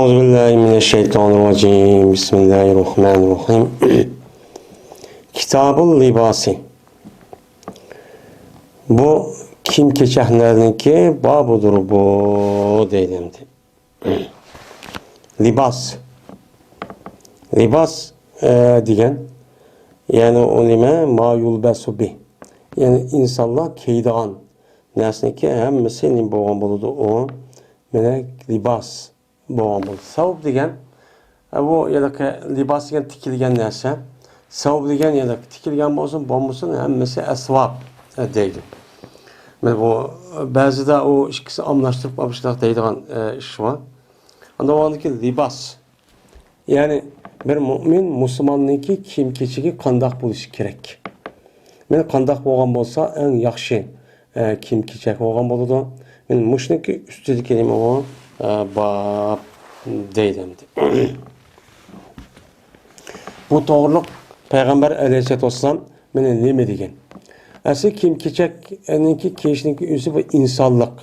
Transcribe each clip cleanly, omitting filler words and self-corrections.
Euzubillahimineşşeytanirracim. Bismillahirrahmanirrahim. Kitabul libasi. Bu kim keçahlerinki babudur bu deyildi. Libas. Libas degan yani o nima ma yulbasu bi. Yani insanlar kiydigan narsaniki hammasi nim bo'lgan bo'ladi o. Mana libas bo'lgan bo'ladi. Savb degan bu yalaqi libas degan tikilgan narsa. Savb degan yalaqi tikilgan bo'lsin hammasi asvab deydi. Mana bu ba'zida o ikkisi omlashtirib olishlar deydigan ish bor. Unda o'ndaki libas. Yani bir mümin Müslümanniki kiyim-kechigi qandoq bo'lishi kerak. Men qandoq bo'lgan bo'lsa, eng yaxshi kiyim-kechak bo'lgan bo'ladi. Men mushniki ustidagi nima o bab deydim. Bu to'g'riliq Payg'ambar alayhisolatu vasallam meni nima degan? Asli kiyim-kechakniki kiyishniki o'zi bu insonlik.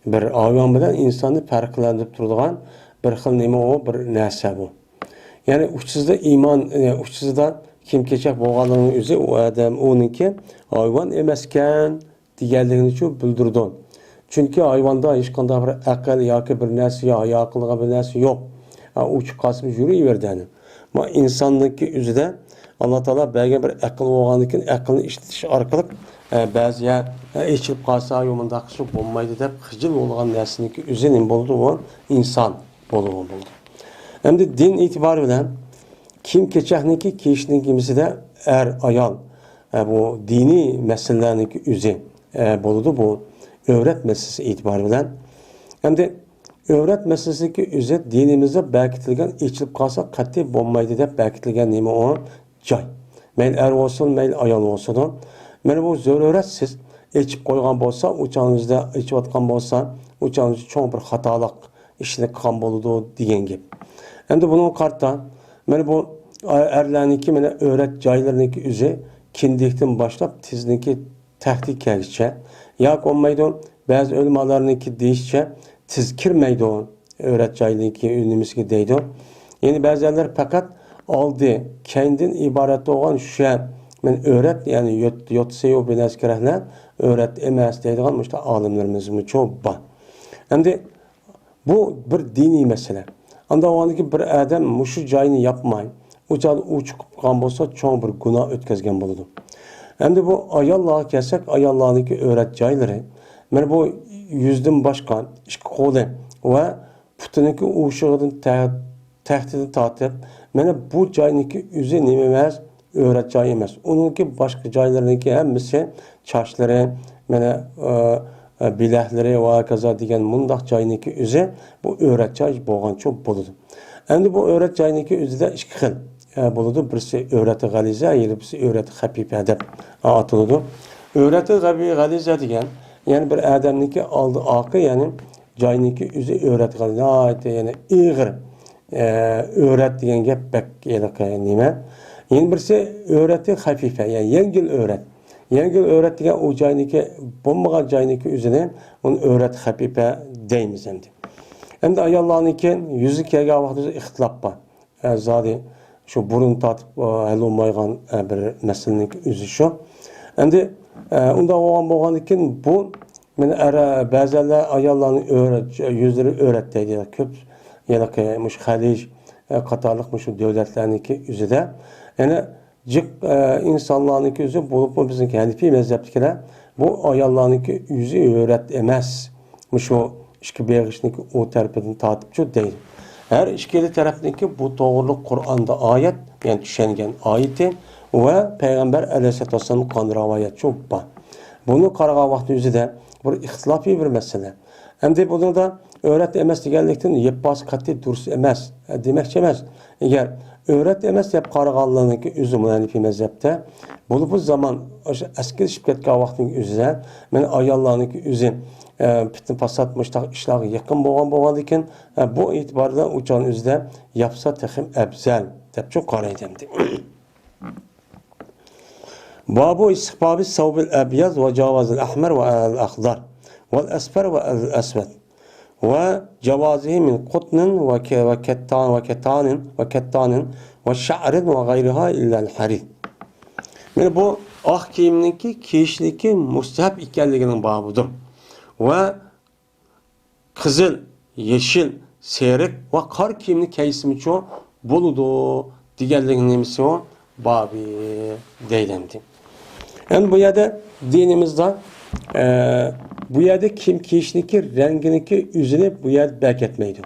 Bir hayvon bilan insonni farqlantirib turadigan bir xil nima o, bir narsa bu. Yani uçsuzda iman, uçsuzda kiyim-kechak bo'lganligini o'zi u odam o'niki hayvon emaskan deganligini chu bildirdi. Chunki hayvonda hech qanday bir aql yoki bir narsa yo aqlga bir narsa yo'q. Uch qasib yuraverdi. Ama insonniki o'zida Alloh taolo bergan bir aql bo'lgandan keyin aqlni ishlatish orqali ba'zi echib qolsa yo'munda qilib bo'lmaydi deb xijil bo'lgan narsaniki o'zi nima bo'ldi u inson bo'ldi. Endi din itibarı bilan kiyim-kechakniki kiyishnikimizda ayol bu diniy masalalarniki o'zi bo'ladi bu öğret meselesi itibarı bilan. Endi öğret meselesiki o'zi dinimizda berkitilgan ichilib qolsa qat'iy bo'lmaydi deb berkitilgan nima o joy. Mayli er olsun, mayli ayol olsun. Mana bu zaruretsiz ichib qo'ygan bo'lsa, o'changizda ichayotgan bo'lsa, o'changizda cho'ng bir xatolik ishni qilgan bo'ladi degan gap. Endi bunun qarta, mana bu erlarniki mana öğret joylarniki o'zi kindikdan boshlab tizniki tahdid kelgicha, yoki olmaydi, ba'zi ulamolarniki deyishcha tiz kirmaydi öğret joylarniki nimasiga deydi. Yani ba'zilar faqat oldi, kendin iborat bo'lgan shu men öğret yani yotsayu binas keraklar öğret emas deydigan mushta olimlarimiz cho'p bor. Endi bu bir diniy masala. Anda o'ndaki bir adam mushu joyni yapmay, o'chadi u chiqib qolgan bo'lsa, cho'ng bir gunoh o'tkazgan bo'ladi. Endi bu ayollarga kelsak, ayollarniki öğret joylari, mana bu yuzdan boshqa ikki qo'li va putiniki o'shig'idan tahdidi tortib, mana bu joyniki o'zi nima emas, öğret joyi emas. Uningki boshqa joylarniki hammasi chochlari, mana bilakları ve kaza degan mundaq joyniki o'zi bu öğret joy bo'lgan cho'p bo'ladi. Endi bu öğret joyniki o'zida ikki xil bo'ladi. Birisi öğreti g'aliza, birisi öğreti xafifa deb atiladi. Öğreti g'aliza degan, yani bir odamniki oldi oqi, yani joyniki o'zi öğret g'aliza, yani ig'ir öğret degan gap bak nima. Yani birisi öğreti xafifa, yani yengil öğret. Yengil öğret degan o joyniki bo'lmagan joyniki o'zini uni öğret xafifa deymiz endi. Endi ayollarniki yuzi kelgan vaqtida ixtilof bor. Zodi shu burun tortib hal olmaygan bir masalaning o'zi shu. Endi unda bo'lgandan keyin bu men ba'zilar ayollarning yuzlari öğret deydi. Ko'p yalaqi mush Xalij qatorliq mush davlatlarniki o'zida yani insanlarniki o'zi bo'lib bizniki Hanifiy mazhabdagilar bu ayollarniki o'zi öğret emas. Shu ikki beg'ishniki o tarafidan tortibchi deydi. Her ikkili tarafniki bu to'g'riliq Qur'onda oyat, yani tushungan oyati va Payg'ambar alayhisolatu vasallam qonun rivoyat cho'p bor. Buni qaragan vaqt o'zida bir ixtilofiy bir masala. Endi bunda öğret emas deganlikdan yepbos qat'iy durust emas demakchi emas. Agar öğret emas deb qaraganlarniki o'zi Hanifiy mazhabda bu zaman askilashib ketgan vaqtning o'zida men ayollarniki o'zi fitna fasod mushtaq ishlarga yaqin bo'lgan ekan bu e'tiborda uchon o'zida yapsa tahim afzal deb qaraydi. Babu istiqbabi savbil abyaz ve javazil ahmar ve al akhdar vel asfar ve al aswad ve cevazihi min kutnin ve kettanin ve şa'rin ve gayriha illel harid. Yani bu ah kiyimninki kiyişniki mustahab ekanligining babudur. Ve kızıl, yeşil, seyrek ve kar kiyimni kiysimi cho boludu deganligini nemisi o babi deylemdi. Yani bu yerde dinimizde bu yerde kim kiyişniki renginiki yüzünü bu yerde bek etmeydi.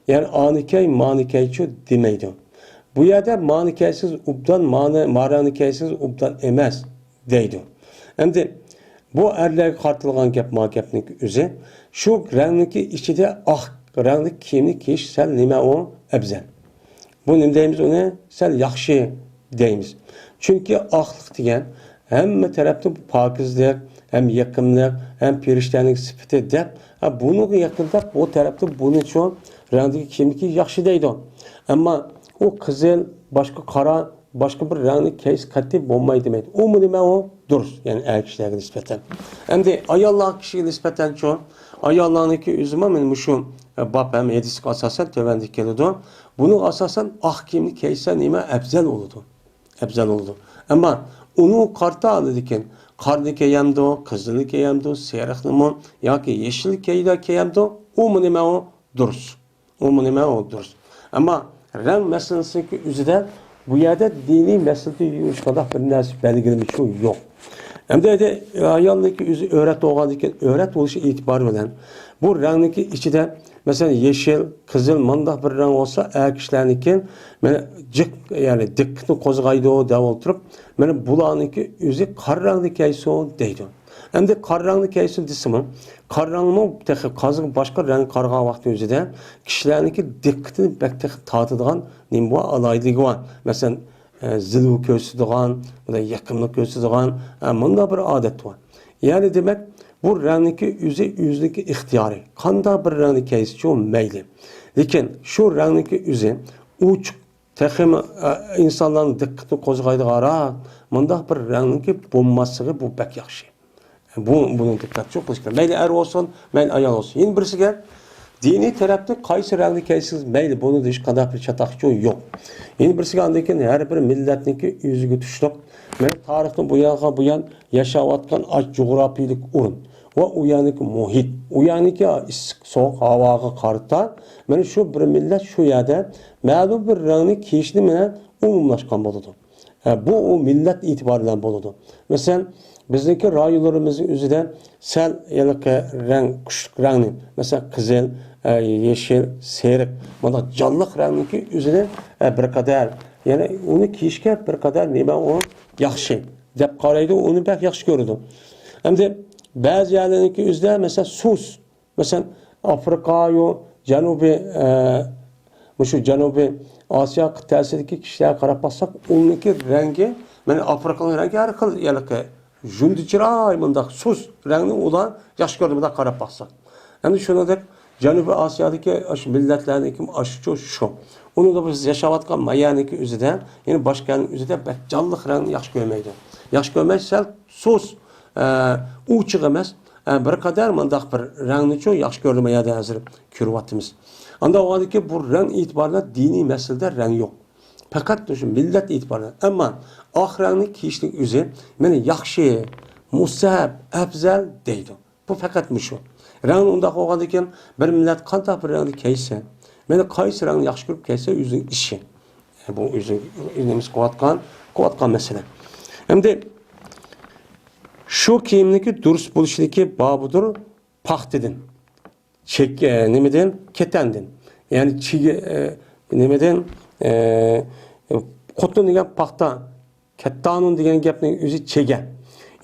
Yani anikey manikeyço demeydi. Bu yerde manikeysiz ubdan maranikeyiz ubdan emez deydi. Hem de bu erlerge kartılgan gap makepnik yüzü şu renginiki içinde renkli kiyimni kiyiş sen nime o ebzel. Bu ne deyimiz onu sen yaxşı deyimiz. Çünkü ahlık diyen hem tarafta pakizlik, hem yakınlık, hem periştenlik sıfatı de. Bunu yakında o tarafta bunun için renkteki kimlik yaxşı deydi. Ama o kızıl, başka kara, başka bir renkli keys katı olmayı demeydi. O mu deme o? Duruz. Yani erkeklerine nispeten. Hem de ayallah kişiye nispeten çoğu. Ayallah'ındaki üzüme benim şu bab hem yedisik asasen tövendik geldi. Bunu asasen kimlik keysen nime ebzel oldu. Ebzel oldu. Ama onu karta alırken karnı keyemdi o, kızılı keyemdi o, siyahlı mı, ya ki yeşil keyda keyemdi o mu nime o duruz. O mu nime o duruz. Ama renk meselesindeki üzerinde bu yerde dini meselede yürüyüş kadar bir neresi belirli bir şey yok. Hem de ayağındaki yüzü öğret oğadaki öğret oluşu itibarı bu renkteki içinde mesela yeşil, kızıl, mandak bir renk olsa erkeklerinikin yani dikkatini kozgaydı o dev oturup bulanınki yüzü kar renkli kaysı o deydi. Hem de kar renkli kaysı disimi kar renkli kazık başka renk karga vakti yüzüde kişilerinki dikkatini bektek tatıdığan bu alaylığı var. Mesela zilvu kösüdüğün, yakınlık kösüdüğün, bunda bir adet var. Yani demek bu renkteki yüzdeki ihtiyarı. Kanda bir renkli kaysı çoğu meyli. Lakin şu renkteki yüzü uç, tekim insanların dikkatini kozgaydı ara, bunda bir renkteki bulması bu pek yaxşı. Bunun dikkat çok kılıçlar. Meyli er olsun, meyli ayal olsun. Yine birisi gel. Dini tarafta kaysı renkli kaysiz meyli bunu da hiç kadar bir çatakçı yok. Yine birisi geldiğinde her bir milletindeki yüzü tutuştuk. Tarihten bu yan yaşavatkan aç coğrafilik urun. Ve uyanık muhit. Uyanık soğuk havaga karta. Şu bir millet şu yerde mağdur bir renkli kişinin umumlaşkan boludu. Bu o millet itibariyle boludu. Mesela bizdeki rayularımızın üzerinde sel yalaka renk, kuşluk rengi, mesela kızıl, yeşil, seyrek, bana canlılık rengi üzerine bir kadar, yani onu kişiler bir kadar neyme o yaxşı. Dep karaydı onu pek yaxşı gördü. Hem de bazı yerlerdeki üzerinde mesela sus, mesela Afrika'yı, Canubi Asya kıtasındaki kişilere karab baksak onunki rengi, yani Afrika'nın rengi her kıl yalaka. Jündi çıray mındak sus rengli olan yaş gördüğümde karab baksak. Yani şunu da Canubi Asya'daki milletlerdeki aşı şu. Onu da biz yaşavatkan mayaniki üzerinde yani başkanın üzerinde canlılık rengini yaş görmeydi. Yaş görmezsel sus uçuk emez. Bir kadar mındak bir rengini çok yaş gördüm ya da hazır kürvatımız. Anda o halde ki bu renk itibarıyla dini meselede renk yok. Fakat düşün millet itibarıyla. Ama ahrenlik kişilik üzeri yani yaxşı, musahab, ebzel deydi. Bu fakat şu. Renk onda oğadıyken bir millet kanta bir renkli keyse. Yani kaysı renkli yaxşı görüp keyse yüzün işi. Bu yüzünümüz kuvatkan mesele. Hem de şu kiyimdeki dürüst buluşudaki babudur pahtidin. Nemeden ketendin. Yani nemeden Kotun degan paxta, kettanun degan gapning o'zi chega.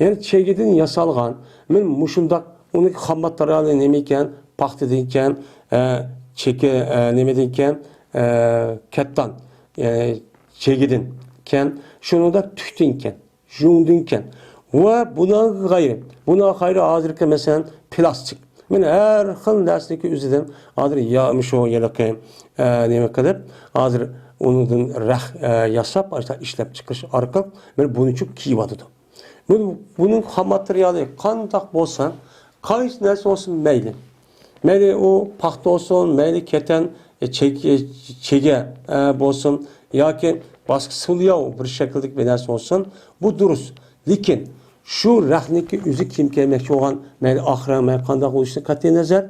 Yani chegidan yasalgan, men mushundaq uni xam materiali nima ekan, paxta ekan, cheki nima ekan, kettan, chegidan ekan, shuni da tukdin ekan, jundin ekan. Va buna g'ayri hozirgi masalan plastik. Men har xil narsadagi o'zidan hozir ya'mish o yalaqay nima qilib, hozir onun yasap, işlep çıkış arka, bunu çok kiyivadıdı. Bunun ham materyali kandak olsan, kayıs neresi olsun meyli. Mayli o paxta olsun, mayli keten çege olsun, yoki boshqa sulyo bir shakldagi bir narsa olsun, bu durust. Lekin şu rahniki o'zi kim kelmoqchi bo'lgan, mayli oxira, mayli qanday bo'lishini qat'iy nazar,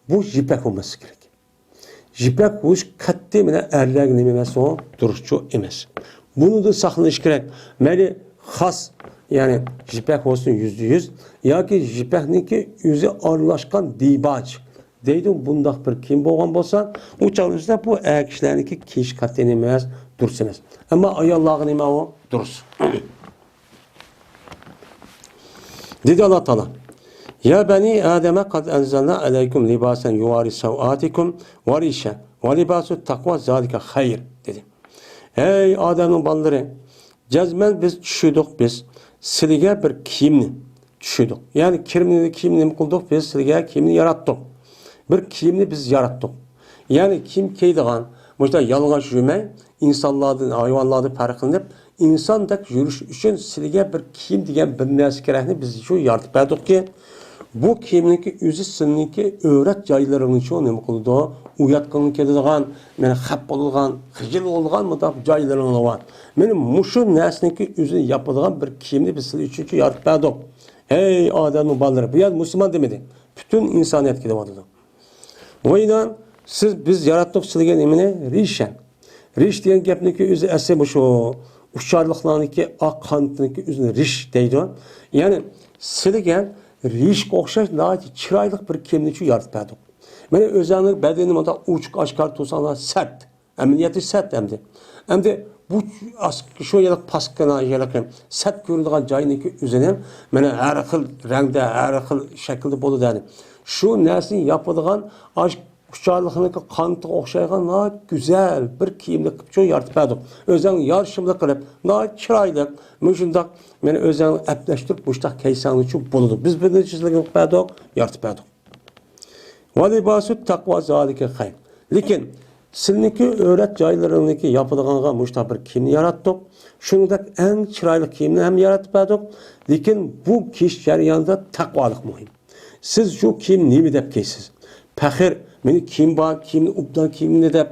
bu jipak bo'lmasi kerak. Jipak bo'lish qat'iy bilan erlar nima emas, o durustchu emas. Bunu da saqlanish kerak. Mayli xos, ya'ni jipak olsun %100 yoki jipakniki o'zi aralashgan dibaj deydi, bundaq bir kim bo'lgan bo'lsa, u chog'da bu kishilarniki kiyish qat'iy emas, durust emas. Ammo ayollarga nima o? Durust. Dedi Allah Teala: "Ya bani Adem qad anzalna alaykum libasan yuwari sawatikum wa risha wa libasu taqwa zalika hayr." dedi. Ey Adem'in balları, cazmen biz düşürdük biz. Sizge bir kiyimni düşürdük. Yani kiyimni kıldık biz, sizge kiyimni yarattık. Bir kiyimni biz yarattık. Yani kim kiydiğen, burada yalğaç yürümey, insanlardan, hayvanlardan farklanıp, insandak yürüyüş için sizge bir kiyim diyen bir nersi gerekli biz şu yaratıp verdik ki, bu kiyimdeki özü sizinki öğret caylarının çoğu ne kıldı? Uyatqanın kedidiğen, meni xap olgan, xijil olgan mı da caylarının var. Benim muşu nesneki özü yapıldığan bir kiyimni biz sizi üçüncü yaratıp verdik. Ey Adem'in balları, bu yer Müslüman demedi. Bütün insaniyet gidip adıdı. O yüzden biz yarattık sizge nemine rişen. Riş diyen gepniki özü ese bu şu uçarlıklarındaki ak kanıtındaki özüne riş deydi. Yani sizge riş kokşaş nahit çıraylık bir kiyimni yaratıp verdik. Meni özellik bedenim onda uçuk aşkar tutsanlar sert. Ameliyatı sert emdi. Emdi bu şu yıllık paskana yıllık sert görüldüğün cayındaki üzerine meni her xil rengde, her xil şekilde bolu dedi. Şu nesin yapıldığın aşk uçarlığındaki kanıtı okşaygan nahit güzel bir kiyimli kıpçı yaratıp verdik. Özellik yarışımlı kılıp nahit çıraylık müşündak meni özellik epleştirip müştak keysanlığı için buludu. Biz bir neçizlik verdik, yaratıp verdik. Valibasu takva zalike hayr. Lekin sizniki öğret caylarındaki yapıldığına muşta bir kiyimni yarattık. Şundak en çıraylı kiyimni hem yaratıp verdik. Lekin bu kiş jarayonida takvalık muhim. Siz şu kiyim nemi dep kiysiz? Pahir, meni kiyim var, kiyimni ubdan kiyimni dep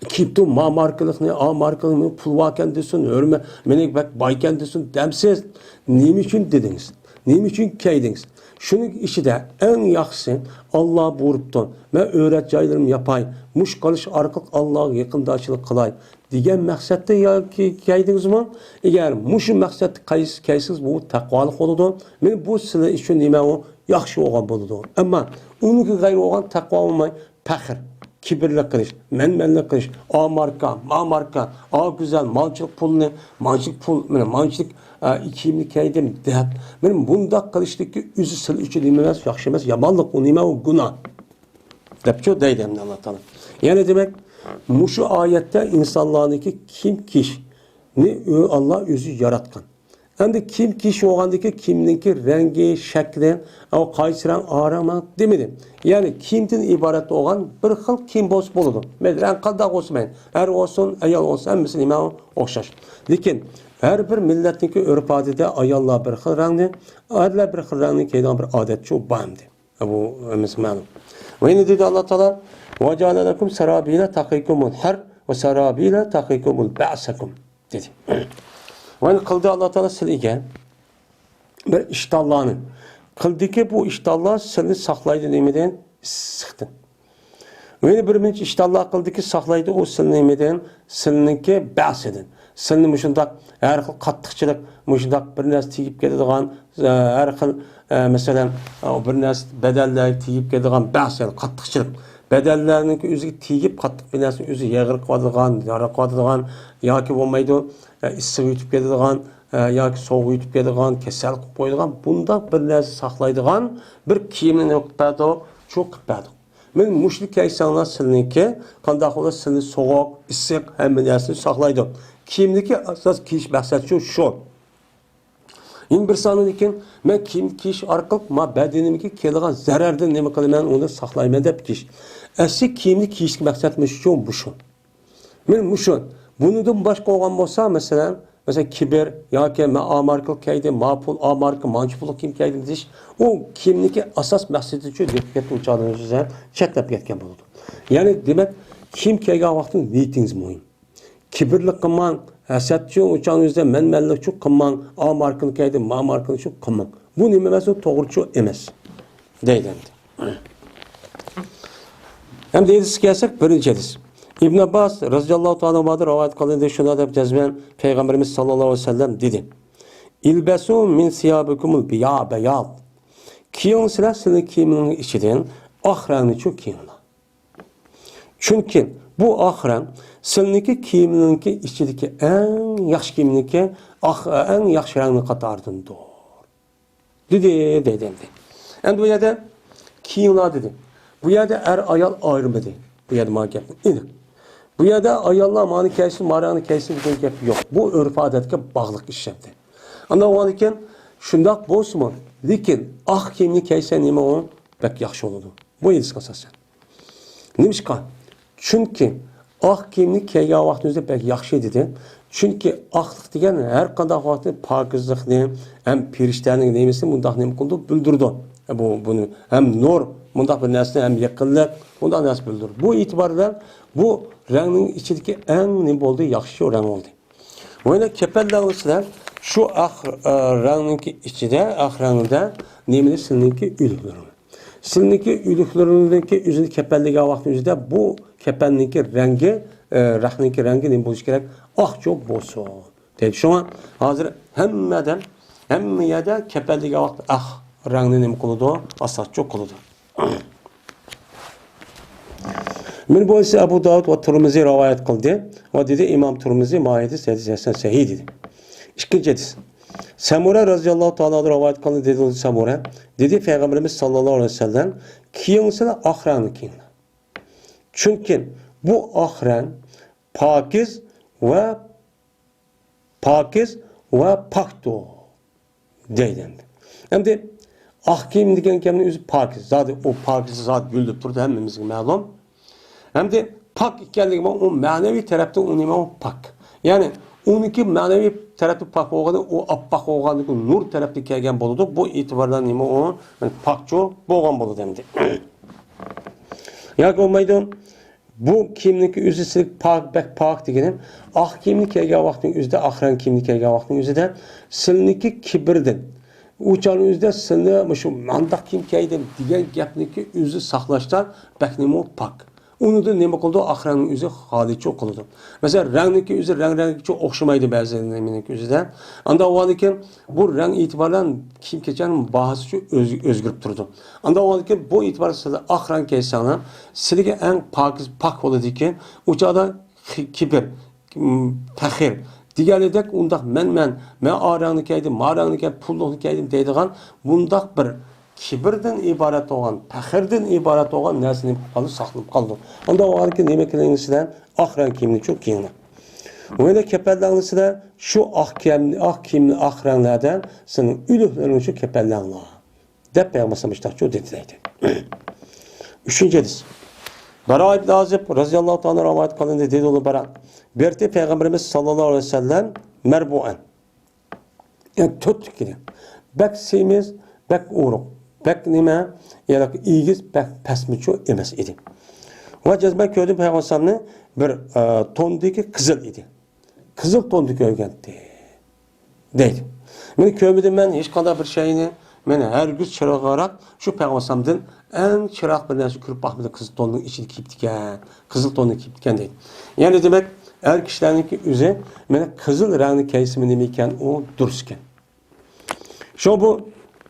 kiyiptu ma markalıkni, a markalıkni pul varken desin, örme, meni bak bayken desin, demsiz. Nemi için dediniz? Nemi için keydiniz? Şunun işi de en yaxşısı Allah buyuruptu. Ben öğret caylarımı yapay. Muş kalış arqıq Allah'a yakındaşılık kılay. Digen məqsəddə ya ki keydiniz mi? Eğer muşu məqsəddə keysiz bu takvalık oludu. Men bu size için nime o yaxşı olan buludu. Ama onunki gayrı olan takva olmay pəxir. Kibirli kılış, menmenli kılış, A marka, ma marka, A güzel, malçılık pulunu, malçılık pul, malçılık ikimli keydim, deyip, benim bunda kılıştaki üzü sil üçü dememez, yaxşı emez, yamanlık, o nime o günah. Depço deydi hem de Allah Teala. Yani demek, muşu ayette insanlarındaki kim kiş, ne Allah özü yaratkan. Hem de kim kişi oğandaki kimdeki rengi, şekli, o kaysiren arama demedim. Yani kimden ibaret olan bir xil kim boz buludu. Mesela kaldak olsun ben. Er olsun, ayal olsun, hem misin imam okşaş. Lekin her bir milletindeki örf adede ayallar bir xil rengli, erler bir xil rengli keydan bir adet şu bağımdı. Bu mesela. Ve yine dedi Allah Teala: وَجَعَلَ لَكُمْ سَرَابِيلَ تَقِيكُمُ الْحَرْ وَسَرَابِيلَ تَقِيكُمُ الْبَعْسَكُمْ dedi. Ve kıldı Allah Teala silge bir iştahlarını. Kıldı ki bu iştahlar seni saklaydı nemeden sıktın. Ve bir minç iştahlar kıldı ki saklaydı o seni nemeden seninki bahsedin. Senin müşündak her xil kattıkçılık, müşündak bir nas tiyip gediğin, her xil mesela bir nas bedeller tiyip gediğin bahsedin, kattıkçılık. Bedellerinin özü tiyip kattık bir nas özü yağırık vadılgan, yarık vadılgan, ya ki olmaydı, issiq yutib ketadigan yoki sovuq yutib ketadigan, kasal qilib qo'yadigan, bunda bir narsa saqlaydigan bir kiyimni nima qilib berdik, shu qilib berdik. Men mushlik kaysanlar sizniki qanday qilib sizni sovuq, issiq hamma narsani saqlaydi. Kiyimniki asos kiyish maqsadi shu. Endi bir sonidan men kiyim kiyish orqali ma badanimga keladigan zarardan nima qilaman, uni saqlayman deb kiyish. Asli kiyimni kiyishga maqsadim shu bu shu. Men mushu bundan başka olan olsa mesela mesela kibir yoki men amarkılık kaydi, mapul amarkı, mançpuluk kim kaydi deyish, u kimniki asas maqsadi shu deputat uçağınızda chetlab ketgan bo'ladi. Ya'ni demak, kim kelgan vaqtda niyatingiz muhim. Kibirlik qilmang, hasadchi uçağınızda menmanlikchi qilmang, amarkılık kaydi, mamarkılıkchi qilmang. Bu nima emas, u to'g'richi emas. Deydi. Hem deydiz kelsak, birinchi hadis. İbn Abbas radhiyallohu ta'ala anhu rivoyat qildi, shunda deb jazman Payg'ambarimiz sallallohu alayhi vasallam dedi. İlbasu min siyabikumul bayad. Kiyingsizlar sizning kiyimingiz ichidan oq rangni kiyinglar. Chunki bu oq rang sizniki kiyiminingki ichidagi eng yaxshi kiyimniki eng yaxshi rangni qatoridandir. Dedi. Endi bu yerda kiyinglar dedi. Bu yerda er ayol ayrılmadı. Bu yerda mana gap. Bu yerda ayollar mani kaysin, marani kaysin degan gap yo'q. Bu urf odatga bog'liq ish endi. Anda u ekan shundoq bo'lsin. Lekin oq kiyimni kaysa nima u? Bak yaxshi bo'ladi. Bu yilga asosan. Nimishqa? Chunki oq kiyimni kiygan vaqtingizda bak yaxshi dedi. Chunki oqlik degan har qanday vaqtda pokizlikni, ham firishtaning nemisini bundaq nima qildi bildirdi. Bunu hem nur, bundaq bir narsa hem yaqinlik, bundaq narsa bildirdi. Bu itibardan bu rangning ichidagi eng nima bo'ldi? Yaxshi rang bo'ldi. O'yna kapallarlar shu oq rangning ichida, oq rangda nemini silniki uyliklari. Silniki uyliklariniki o'zini kapalliga vaqtida bu kapalniki rangi, rahniki rangi nima bo'lishi kerak? Oqchoq bo'lsin. Deydi. Shuna hozir hamma yerda kapalliga vaqt oq rangni nima qiladi? Asas çok qiladi. Men bu ise Abu Davud ve Tirmizi rivayet qildi. Va dedi İmam Tirmizi hadis hasan sahih dedi. İkinci hadis. Samura radhiyallohu ta'ala rivayet qildi dedi Samura. Dedi Peygamberimiz sallallohu aleyhi ve sellem kiyingsizlar oq rangni kiyinglar. Chunki bu oq rang pokiz va pokdir deydi. Endi oq kiyim degan gapni o'zi pokiz. Zodi u pokiz zot guldib turdi, hammamizga ma'lum. Hamda pok ekanligi u ma'naviy tarafdan u nima pok. Ya'ni uniki ma'naviy tarafdan pok bo'lganda u oppoq bo'lganligi nur tarafdan kelgan bo'ladi. Bu e'tibordan nima u pokcho bo'lgan bo'ladi endi. Yo'q bo'lmaydi. Bu kiyimniki o'zi pok deganim oq kiyimni kiygan vaqtning o'zida, oq rang kiyimni kiygan vaqtning o'zida silniki kibrdan uçağın özde sını şu mandaq kim kaydım degan gapniki o'zi saqlashdan baknimo pak. Onu da nima qildi? Oxirning o'zi xolicha qildi. Masalan, rangniki o'zi rang-rangiga o'xshamaydi ba'zilarning o'zida. Anda o'g'anikin bu rang e'tibordan kim kechaning bahasi o'zgarib turdi. Anda o'g'anikin bu e'tiborda oq rang kaysanglar, sizga eng pak bo'ladi ekan, o'chada kibr, faxr diğerledek undaq men arangni kaydim, marangni kaydim, pulluqni kaydim deydigan bundaq bir kibirden ibaret olan, faxrdan ibaret olan narsani qolib saqlab qoldi. Onda o'g'alki nima qilinishdan oq rang kiyimni çok kiyinglar. O'yla kapallarnisida shu oq kiyimni oq ranglardan sening uyliklaring shu kapallarlar deb Peygamberimiz dedi. Üçüncü hadis. Bara ibn Azib radhiyallohu ta'ala rivayet qilindi dedi u Bara. Berti Peygamberimiz sallallohu aleyhi ve sellem merbu'an. Yani tut ki. Bak semiz, bak uruq, bak nima, yani iyigiz, bak pasmiço emas idi. Ve cezben gördüm Peygamberimizni bir tondaki kızıl idi. Kızıl tondu görgendi. Deydi. Meni kömüdüm ben hiç kadar bir şeyini, meni her gün çırağarak şu Peygamberimizden en çırak bir narsa kürüp bakmadı kızıl tonun içini kiyip diken, kızıl tonunu kiyip diken deydi. Yani demek er kişilerinki üzü, meni kızıl rangni keysimi nemeyken o durusken. Şu bu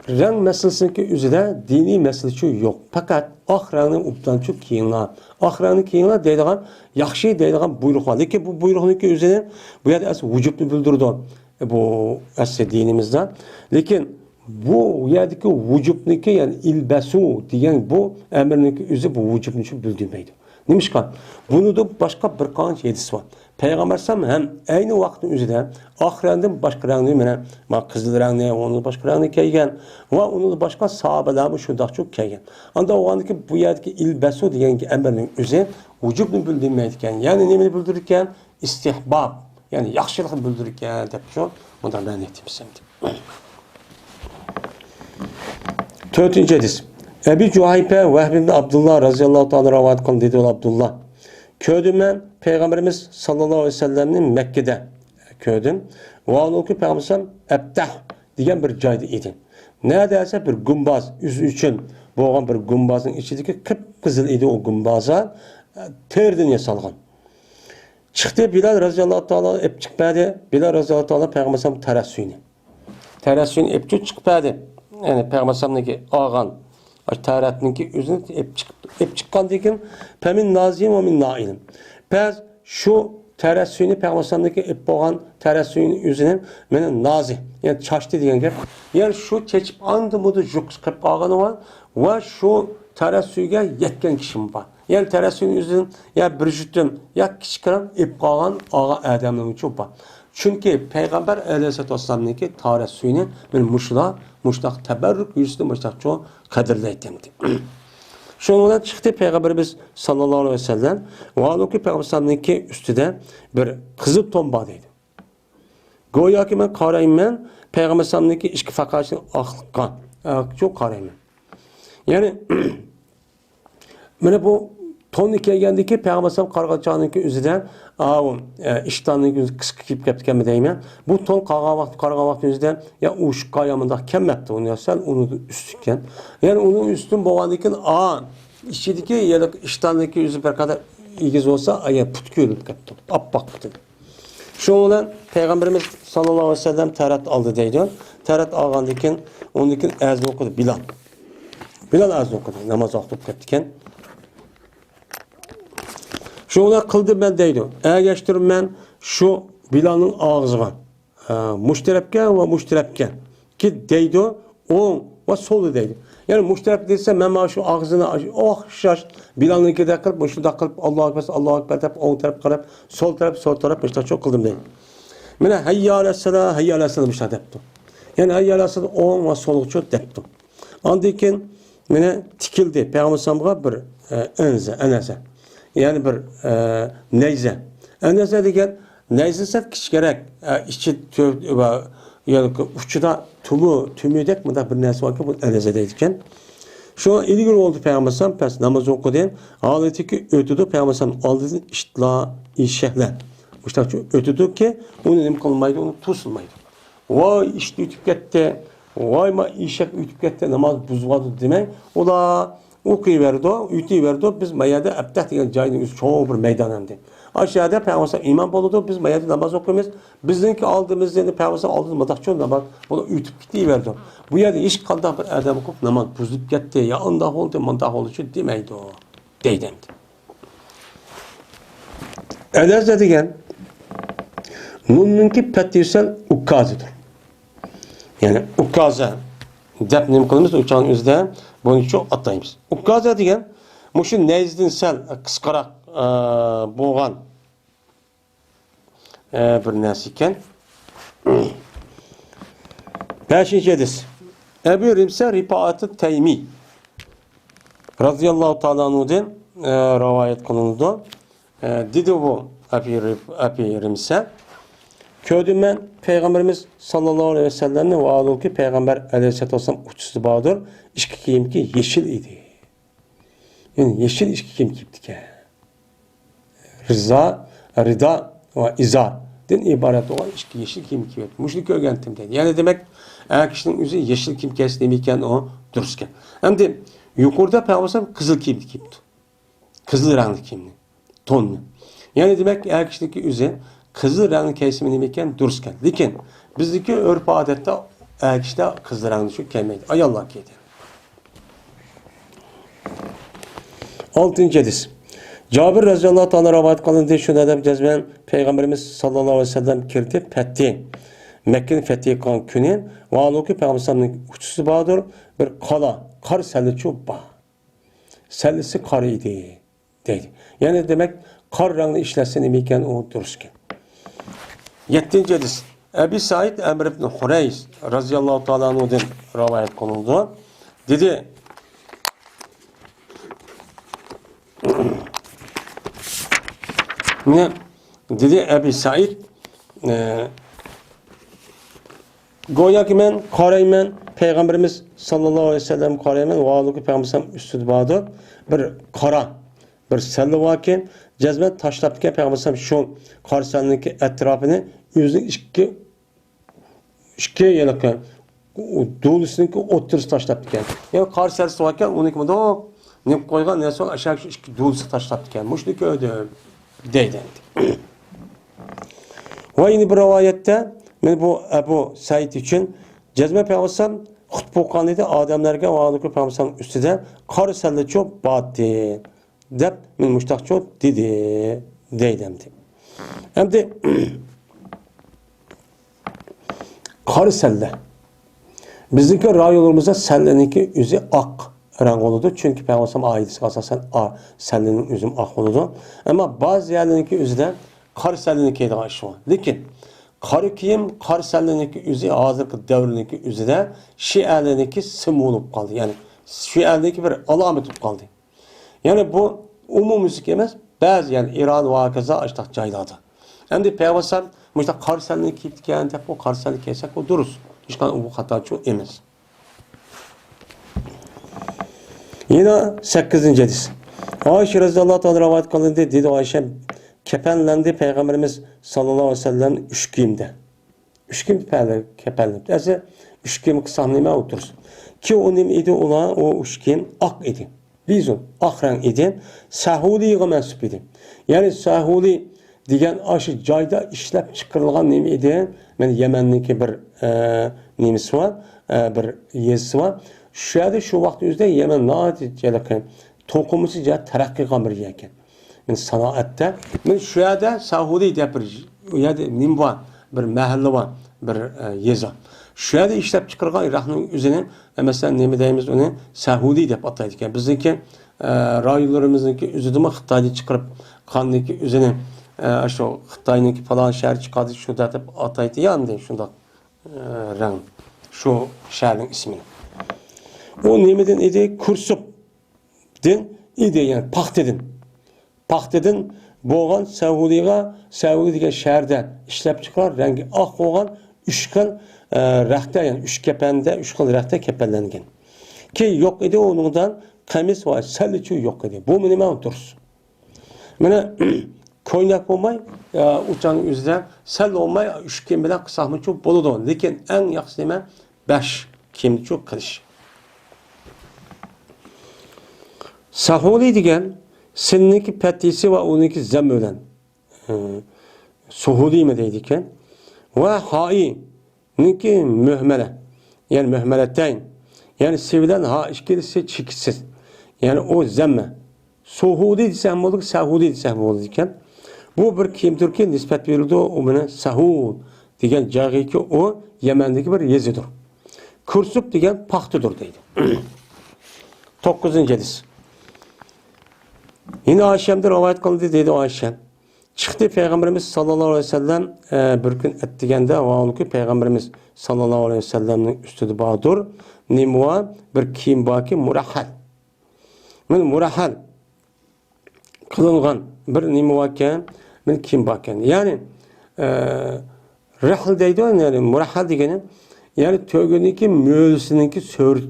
rang meselesindeki üzüde dini meselesi yok. Fakat oq rangni ubdan çok kiyinglar. Oq rangni kiyinglar deydigan, yaxshi deydigan buyruq var. Lekin bu buyruqniki üzüne bu yerda as vücubni bildirdi. Bu asli dinimizde. Lekin bu yerdeki vücubniki yani ilbasu degan bu emrniki üzü bu vücubni çok bildirmeydi. Nimişqa? Bunu da başka bir qancha hadis var. Peygamber sallam hem aynı vaktin üzerinde oq rangdan başka rangni mana qizil rangni, onu başka rangni kiygan va uni başka sahabalar shundoq çok kiygan. Anda o'g'aniki bu yerdagi ilbasu degan emrning o'zi vujubni bildirmaydigan. Ya'ni nimani bildirirkan? Istihbab. Yani yaxşılık bildirirken deb şu bundan ben etimiz. 4. hadis. Ebi Cuhaype Vehb ibn Abdullah radıyallahu ta'ala rivayet kılın dedi Abdullah. Köydüm ben Peygamberimiz sallallahu aleyhi ve sellem'nin Mekke'de köydüm. Ve onun ki Peygamber Ebtah diyen bir caydı idi. Neredeyse bir gumbaz yüzü için boğan bir gumbazın içindeki kıpkızıl idi o gumbaza terden yasalgan. Çıktı Bilal radıyallahu ta'ala ep çıkmadı. Bilal radıyallahu ta'ala Peygamber terassüyünü. Terassüyünü ep çıkmadı. Yani Peygamber'deki ağan taratninki üzerine ep çıkan dikin pemin naziyim ve min nailim. Pez şu terassüyünü Peygamber'deki ep boğan terassüyünün üzerine benim nazi yani çaştı diyen gep. Yani şu çeçip andı mıdı juks kıp ağanı var ve şu terassüyge yetken kişim var. Yani terassüyünün üzerine ya bir jütüm ya kişikaren ep boğan ağa adamının çok var. Çünkü Peygamber Aleyhisselatü Vesselam'daki terassüyünü benim muşlak teberrük yüzünde muşlak çok kadirleydim. Şundan çıktı Peygamberimiz sallallahu aleyhi ve sellem. O ki Peygamberimizdeki üstüde bir kızıl tombadıydı. Goya ki ben karayım ben Peygamberimizdeki işki fakasını aklıkan. Çok karayım ben. Yani böyle bu ton ikiye geldiki Peygamberimiz kargacağındaki üzüden iştahının yüzü kısık kip yaptıkken mi deyim. Bu ton karga vakti yüzüden ya uç kayamında kemmepti onu ya sen onu üstükken. Yani onun üstün boğandikin işçideki ya da iştahındaki yüzü bir kadar ilgiz olsa aya putkuyulup kaptı. Appak putkuyulup. Şu olan Peygamberimiz sallallahu aleyhi ve sellem terat aldı deydi. Terat ağandikin ondikin əzni okudu Bilal. Bilal əzni okudu namaz okudup kaptıkken. Şuna kıldım ben deydi. Geçtirim ben şu Bilal'ın ağzına. Müşterepke ve müşterepke. Ki deydi o ve solu deydi. Yani müşterep değilse ben şu ağzına şaş Bilal'ın iki de kılıp müşterep de kılıp Allahu Ekber deyip on taraf kılıp sol taraf işte çok kıldım deydi. Mene hayya aleyhisselam işte deyipti. Yani hayya aleyhisselam on ve solukçu deyipti. Andikin mene tikildi. Peygamber sallallahu bir eneze. Yani bir neyze. Neyze degen neyze kişi gerek içi yani uçuda tümüdek mi da bir neyse var ki bu neyze deydikken. Şu an ilgili oldu Peygamber'den pes namaz okudu. Haleti ki ötüdü Peygamber'den aldı iştla işehler. İşte ötüdü ki onu elim kılmaydı, onu tutulmaydı. Vay işte ütüp gitti. Vay ma işek ütüp gitti namaz buzuladı demek. O da okuyuverdi, ütüyüverdi. Biz mayada Ebtah diyen cayının üstü çoğu bir meydanındı. Aşağıda Peygamber imam oldu. Biz mayada namaz okuyoruz. Bizdenki aldığımız yerine Peygamber aldığımız madakçı namaz bunu ütüp gidiverdi. Bu yerde iş kaldı bir adam okup namaz buzulup gitti. Ya anda oldu, manda oldu için demeydi o. Deydemdi. Elazığ diyen Nun'unki petirsel ukkazıdır. Yani ukkaza depnim kılımız uçağın üzerinde bunu çok atlayımız. Ukkaza diyen muşun nezdinsel kıskarak boğan bir nesiken 5. hadis. Ebu Rimse Rifaat-ı Teymi radıyallahu ta'ala anhu'dan rivayet kılındı. Dedi bu Ebu Rimse köydüm ben Peygamberimiz sallallahu aleyhi ve sellem'le ve alul ki Peygamber aleyhisselatü vesselam uçusu bağdır. İşki kiyim ki yeşil idi. Yani yeşil işki kiyim giyipti ki. Rida ve izar. Den ibaret olan işki yeşil kiyim giyipti. Müşrik öğrentim dedi. Yani demek eğer kişinin yüzü yeşil kiyim kesinlikle o dürüstken. Hem de yukarıda Peygamber kızıl kiyim giyipti. Kızıl renkli kiyimli. Tonlu. Yani demek eğer kişinin yüzü kızıl renkli kesimini iken dururken. Lakin bizdeki örf adette işte kızıl renkli şu kelimeydi. Ay Allah ki. 6. hadis. Cabir radıyallahu ta'ala rivayet kılındı şu nedem cezben Peygamberimiz sallallahu aleyhi ve sellem kirdi fethi. Mekke'nin fethi kan günü ve aluki Peygamberimiz uçusu bağdır bir kar selliçi bağ. Sellisi kar idi. Deydi. Yani demek kar renkli işlesin iken o dururken. 7. hadis. Ebi Said Emr ibn Hureys radıyallahu ta'ala anhu'dan rivayet kılındı. Dedi ne? Dedi Ebi Said Go'yoki men qarayman, Peygamberimiz sallallohu alayhi vasallam qarayman, va alloh Peygamberimiz ustida bordir. Bir qora, bir salli vakin, jazman tashlab ketgan Peygamberimiz shu qarsalniki atrofini o'zining ikki yiliqi do'lisiniki o'ttirib tashlab ketgan. Yani qarsalsi vakin uniki bundoq nima qo'ygan narsa ashak shu ikki do'lisi tashlab ketgan. Mushni ko'rdim deydi. Va yine bir rivayette men bu Ebu Said için Cezme Peygamber xutbu edi odamlarga va alloh Peygamber ustida qor salli çok batdi deb men mushtaq çok dedi deydi. Endi qor salli bizniki rayonurimizda salliniki o'zi oq rang oldu. Çünkü Peygamber ayeti asasen sallinin üzüm oq oldu. Ama bazı yerlerinki o'zida qor salliniki deydigan ish bor. Lekin qari kiyim qor salliniki o'zi hozirgi davriniki o'zida shialiniki sim bo'lib qoldi. Ya'ni shialiniki bir alomat bo'lib qoldi. Ya'ni bu umumiylik emas, ba'zi yani İran va kaza ashtaq joylarda. Endi Peygamber mushta qor salliniki kiyibgan deb bu qor salliniki kiysak bu durust. Hech qanday bu xatochi emas. Yine 8. hadis. Ayşe radhiyallohu ta'ala rivayet qilindi, dedi Ayşe kepenlendi Peygamberimiz sallallahu aleyhi ve sellem üç kiyimde. Üç kiyim kepenlendi. Ese üç kiyim kısam nime otursun. Ki o nime idi olan o üç kiyim ak idi. Bizon ak renk idi. Sahuli'ye mensup idi. Yani Sahuli diyen aşı cayda işlep çıkarılan nime idi. Yani Yemen'deki bir nimesi var. Bir yezisi var. Şu vakti yüzde Yemen naaticelik tokumisi cihaz terakkiga bir yerken. Yani sanaette, men şu yerde Sahudi diye bir yerde nim var, bir mahalle var, bir yeza. Şu yerde işlep çıkargan Irak'ın üzerine mesela ne deyimiz onu Sahudi diye ataydık. Yani bizdeki raylarımızdaki üzerine Xitay'da çıkarıp kanındaki üzerine şu Xitay'daki falan şehir çıkardı şu da ataydı yani şunda renk şu şehrin ismini. O nemeden idi Kursup din idi yani Paxtedin. Paxtedin boğan Saudi degan şehirde işlep çıkar rengi ak boğan üç xil rəxtə yani üç kepende üç xil rəxtə kepellengen. Ki yok idi onundan kamis ve salliçu yok idi. Bu minimum dursun. Mene koynak olmay uçanın üzerinde sel olmay üç kim bilen kısamı çok boludu. Lekin en yaxşı neme 5 kimdi çok kılış. Sahuli degan sinniki patisi ve onunki zem ölen suhuli mi deydiken ve hai ninki mühmele yani mühmeletten yani sevilen ha işkilisi çiksiz yani o zemme suhuli desem olduk sahuli desem olduk bu bir kimdir ki nispet verildi o bana sahul diyen cagi ki o Yemen'deki bir yezidir. Kursup diyen pahtıdır deydi. 9. hadis. Yine Ayşem'de rivayet kıldı dedi Ayşem. Çıktı Peygamberimiz sallallahu aleyhi ve sellem bir gün ettigende o ki Peygamberimiz sallallahu aleyhi ve sellem'in üstüde bağdır. Nimva bir kim baki murahhal. Men murahhal kılıngan bir nimvaken men kim baken. Yani rahl deydi yani murahhal degeni yani tögününki möğüsününki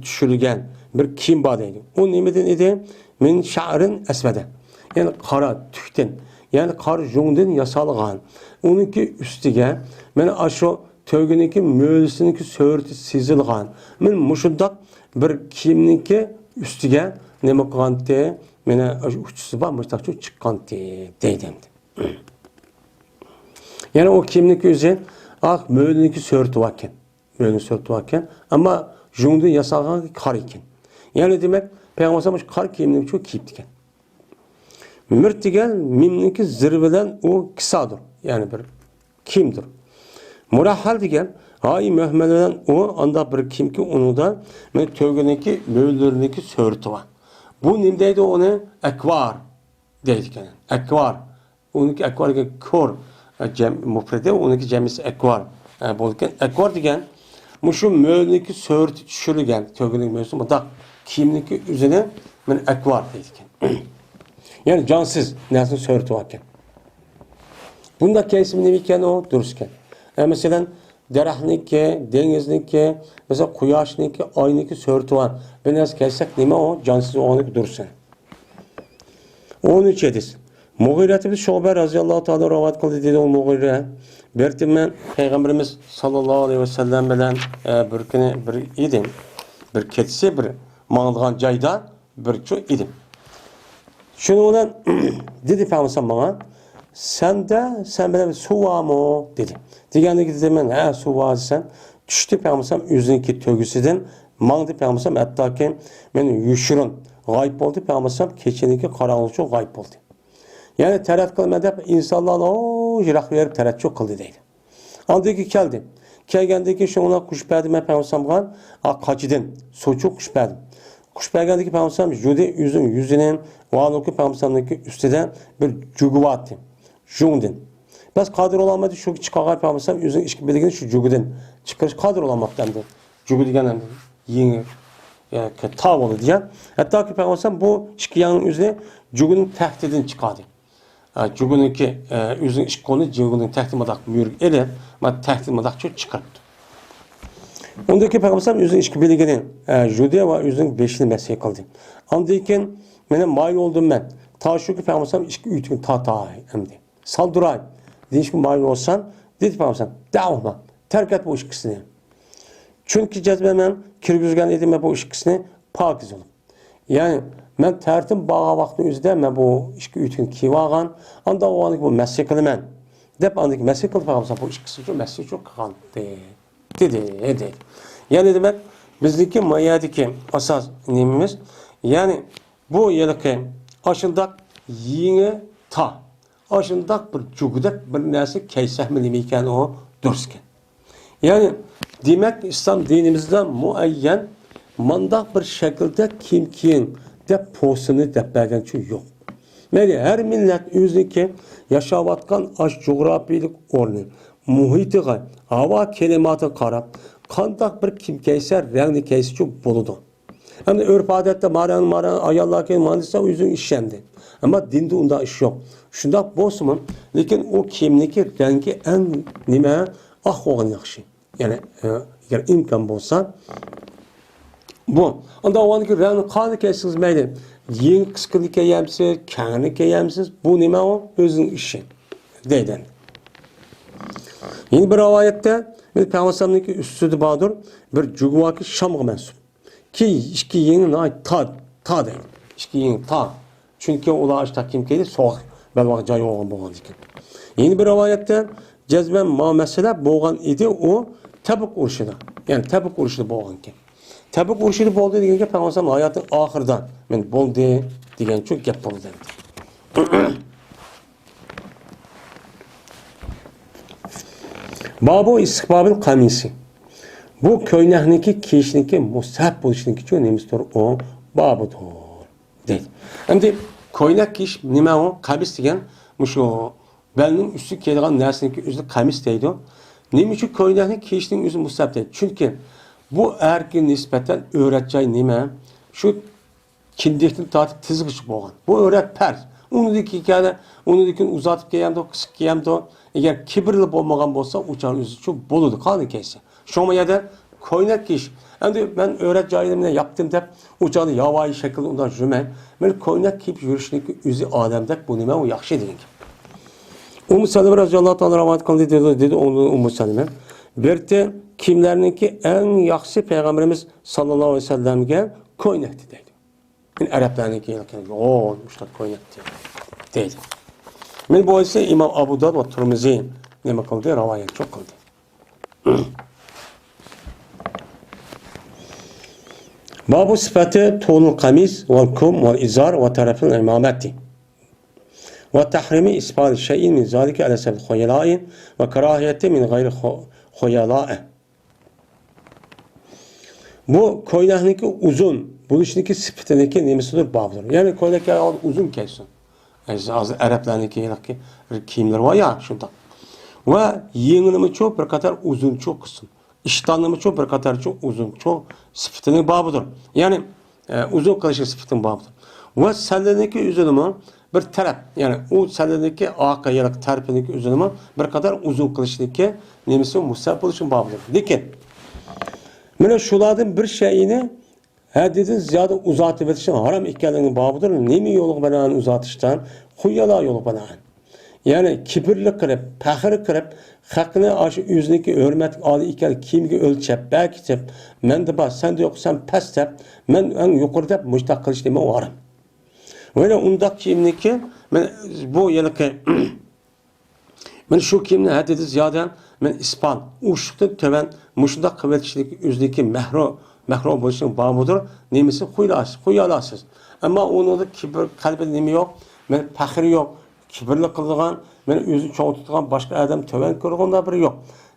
düşürülgen bir kim ba deydi. O nimeden idi? Men şa'rin esvede. Yani kara tükten. Yani kar jungdan yasalgan. Onunki üstige men aşo tögününki möğüsününki sörtü sizilgan. Men muşundak bir kimninki üstige nima qilgandi? Mena uçusi bor, mustaqil chiqqandi deydi. Yani o kimninki o'zi ak möğüsününki sörtü vaken. Möğünün sörtü vaken ama jungdan yasalgan kar ekan. Yani demek Peygamberimiz kar kiyimini çok kiyip diken. Mürt diken mimninki zirveden o kısadır. Yani bir kimdir. Murahhal diken hayi mühmeleden o anda bir kim ki onu da tövgüneki möğüllerindeki sörtü var. Bu nimdeydi onu ekvar deydik yani. Ekvar. Onunki ekvar diken kor mufrede onunki cemisi ekvar. Yani bolken ekvar diken şu möğülindeki sörtü düşürülgen tövgüneki möğülsün bu da kimlik üzerine ben ekvar dedik. Yani cansız nesne sörtü varken. Bunda kesim ne iken o dururken. Mesela daraxtniki, dengizniki, mesela quyoshninki, oyniki sörtü var. Bir narsa kelsek nima o? Cansız oğanık dursun. 13 edis. Muğiret ibn Şu'be razıyallahu ta'ala rivayet kıldı dedi o Muğire. Bertim ben Peygamberimiz sallallahu aleyhi ve sellem bilen bir kuni bir idim. Bir ketsi bir mağılgan cayda bir ço idim. Şunu olan dedi Peygamber bana sen bilen su var mı dedi. Degende dedim ben ha su var sen. Düştü Peygamber yüzünki tögüsüden mağdı Peygamber hatta ki men yuşurun gayb oldu Peygamber keçeniki karanlıkçı gayb oldu. Yani terat kılmadı insanlar o jirak verip terat çok kıldı değil. Andaki geldi. Kelgendeki şuna kuş perde ben Peygamber'e kaçıdın. Soçuk kuş perde. Kuş perdeki Peygamber jüde yüzünün valıkı Peygamber'deki üstüden bir cuguvatı. Jungdin. Bas kadir olamadı şu çıkar Peygamber yüzün işki bilgini şu cugudun. Çıkış kadir olamaktandı. Cugu degen yeni yani tav oldu diye. Hatta ki Peygamber bu işki yanın üzerine cugunun tehdidin çıkardı. Cugununki yüzün işki konu cugunun tehdimadak müyürük ele ama tehdimadak çok çıkarttı. Ondaki Peygamber yüzün işki bilgini jude ve yüzün beşini mesleği kıldı. Andayken benim mayıl oldum ben. Ta şu ki Peygamber işki ütün ta emdi. Salduray. Deymiş ki mayıl olsan dedi Peygamber davma. Terk et bu işkisini. Çünkü cezbemen kirgizgen edime bu işkisini pakiz olup. Yani ben tertim bağa vaxtın üzde ben bu işki ütün kivağan anda o anlık bu mesleği kılımen. Dep anlık mesleği kılıp Peygamber bu işkisi çok mesleği çok kaldı. Dedi. Yani demek bizdeki mayadaki asas nemimiz yani bu yılki aşındak yine ta aşındak bir cugudak bir nesi keysehmeli iken o dursken. Yani demek İslam dinimizden muayyen mandak bir şekilde kim de posunu depbergen çünkü yok. Yani her millet özünki yaşavatkan aş coğrafilik ornu, muhitiga, hava kelimatı karab, kandak bir kim keyser, rengli keysi çok boludu. Hem de örf adette maran ayarlarken mandisa özün işlendi. Ama dinde onda iş yok. Şundak bozmun, lekin o kimliki rengi en nime ah olan yakşı. Yani eğer imkan bolsa bu. Onda o anki rengli kanı keysiniz meyli. Yeni kıskılık yemsiz, kârlık yemsiz. Bu nime o? Özün işi. Deyden. Yeni bir rivayette Peygamber'deki üstüdü Badur bir cuguvaki Şam'a mensup. Ki işki yeni ta değil. İşki yeni ta. Çünkü ola açta kimkeydi soğuk. Belvak cayı olan boğan diken. Yeni bir rivayette cezben ma mesele boğan idi o Tebuk urşuda. Yani Tebuk urşuda boğan ki. Tebuk urşuda boldu degen ki Peygamber'in hayatın ahırdan men boldu degen çok gep boldu dedi. Babu istihbabil kamisi. Bu köynehniki kişiniki musahab buluşunki çok nemistir o babudur. Değil. Hem de koynak kiş nime o kamis degen şu belinin üstü kelgan nersiniki üstü kamis deydi. Nime için koynakni kişinin üstü musahab değil. Çünkü bu erkin nispeten öğreteceği nime şu kindiktin taati tizgıç boğan. Bu öğret pers. Onu dikin uzatıp geyemdi, kısık geyemdi. Eğer kibirli olmagan bolsa uçağın yüzü çok boludu kalın keyse. Şoma ya da koynak kiş. Yani ben öğret cahilimle yaptım da uçağını yavaş şekilde ondan jümen. Ben koynak kip yürüyüşündeki yüzü ademdek bu nime o yakşı dedik. Ummu Salime radıyallahu ta'ala rivayet kıldı dedi onu Ummu Salime. Berte kimlerinki en yakşı Peygamberimiz sallallahu aleyhi ve sellem'e koynak dedi. Yani Araplarınki yani o müştak koynak dedi. Men bu ise İmam Abu Davud ve Tirmizi ne kıldı? Rivayet çok kıldı. Babu sıfatı tulul kamis vel kum vel izar ve tarafın imameti. Ve tahrimi isbal şeyin min zalike ala sebeb khuyala'i ve karahiyeti min gayri khuyala'i. Bu koynahniki uzun, buluşundaki sıfatındaki nemesidir babdır. Yani koynak uzun kesin. Az Araplarınki kiyimler var ya şunda. Ve yengilimi çok bir kadar uzun çok kısım. İştanlımı çok bir kadar çok uzun çok sıfatının babıdır. Yani uzun kılışı sıfatının babıdır. Ve sellerdeki üzerime bir taraf, yani o sadadaki arka yarak tarafındaki uzunluğu bir kadar uzun kılıştaki nemisi musab oluşun bağlıdır. Lekin mana shulardan bir şeyini haddidan ziyoda uzatib o'tish harom ekanligini bağlıdır. Nemi yo'li bilan uzatishdan xuyala yo'li bilan. Yani kibrli qilib, faxr qilib, haqni shu o'ziniki hurmat oli ekan kiyimga o'lchab, bakitib, menda bor, senda yo'q, sen past deb, men eng yuqori deb mushtaq qilish nima harom. Mana undaq kiyimniki men bu yilki men shu kiyimni haddidan ziyoda men ispan ushqdan tovan mushundaq qilishlik o'ziniki mahro bo'lishning babudir. Nemisi qo'yalasiz. Ammo uni kibr qalbida nima yo'q, men faxri yo'q. Kibrli qilgan, meni o'zini cho'ng tutgan boshqa odam tovan ko'rganda biri yo'q.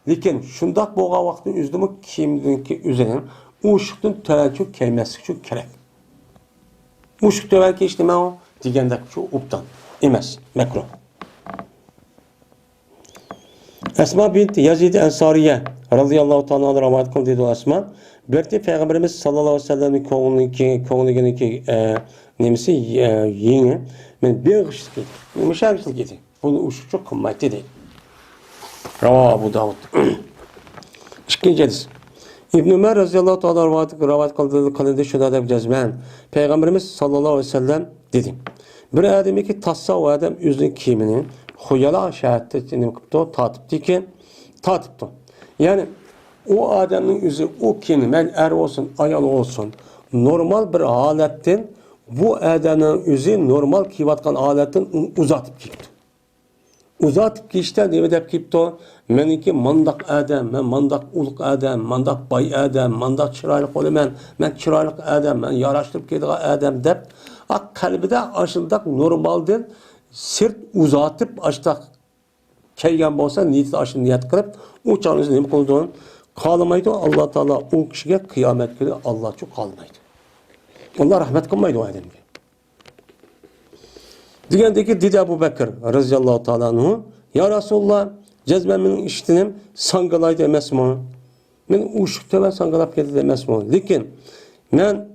Lekin shundoq bo'lgan vaqtda o'zimni kiyimdagi o'zining ushqdan tovan kelmaslik uchun kerak. Ushq tovan keyish nima u deganda shu obdan emas, makruh. Asma bint Yazid Ansariya radhiyallohu ta'ala anha rivoyat qildi dedi Asma. Berti Peygamberimiz sallallohu alayhi vasallamning ko'ngliga nemisi yengi men beg'ishlik yumshoqlik edi. Buni ushbu çok qimmat edi. Rawa Abu Davud. İkinci hadis. İbn Ömer radhiyallohu ta'ala rivoyat qildi shunda deb jazman. Peygamberimiz sallallohu alayhi vasallam dedi. Bir odamiki tassa o adam o'zining kiyimini xuyala shahatda nima qilibdi, tatibdi. Yani o adamın özü o kiyimi, men er olsun, ayol olsun, normal bir halattan bu adamın özü normal kiyvatkan halattan uzatıp giyipti. Uzatıp giyişten ne dep giyipti? Meniki mandak adam, men mandak uluk adam, mandak bay adam, mandak çıraylık olamen, men çıraylık adam, men yaraştırıp giydiği adam dep, kalbide aşıldak normalden sırt uzatıp aştak kelgen bolsa niyeti aşın niyet kılıp o çağınızı ne kıldığı kalmaydı. Allah Teala o kişiye kıyamet günü Allah çok kalmaydı. Allah rahmet kılmaydı o adamga. Degandeki dedi Ebu Bekir radhiyallohu ta'ala anhu, ya Resulullah cezben mening ishtinim sangalaydi emasmi? Men ushqda va sangalab ketdi emasmi? Lekin men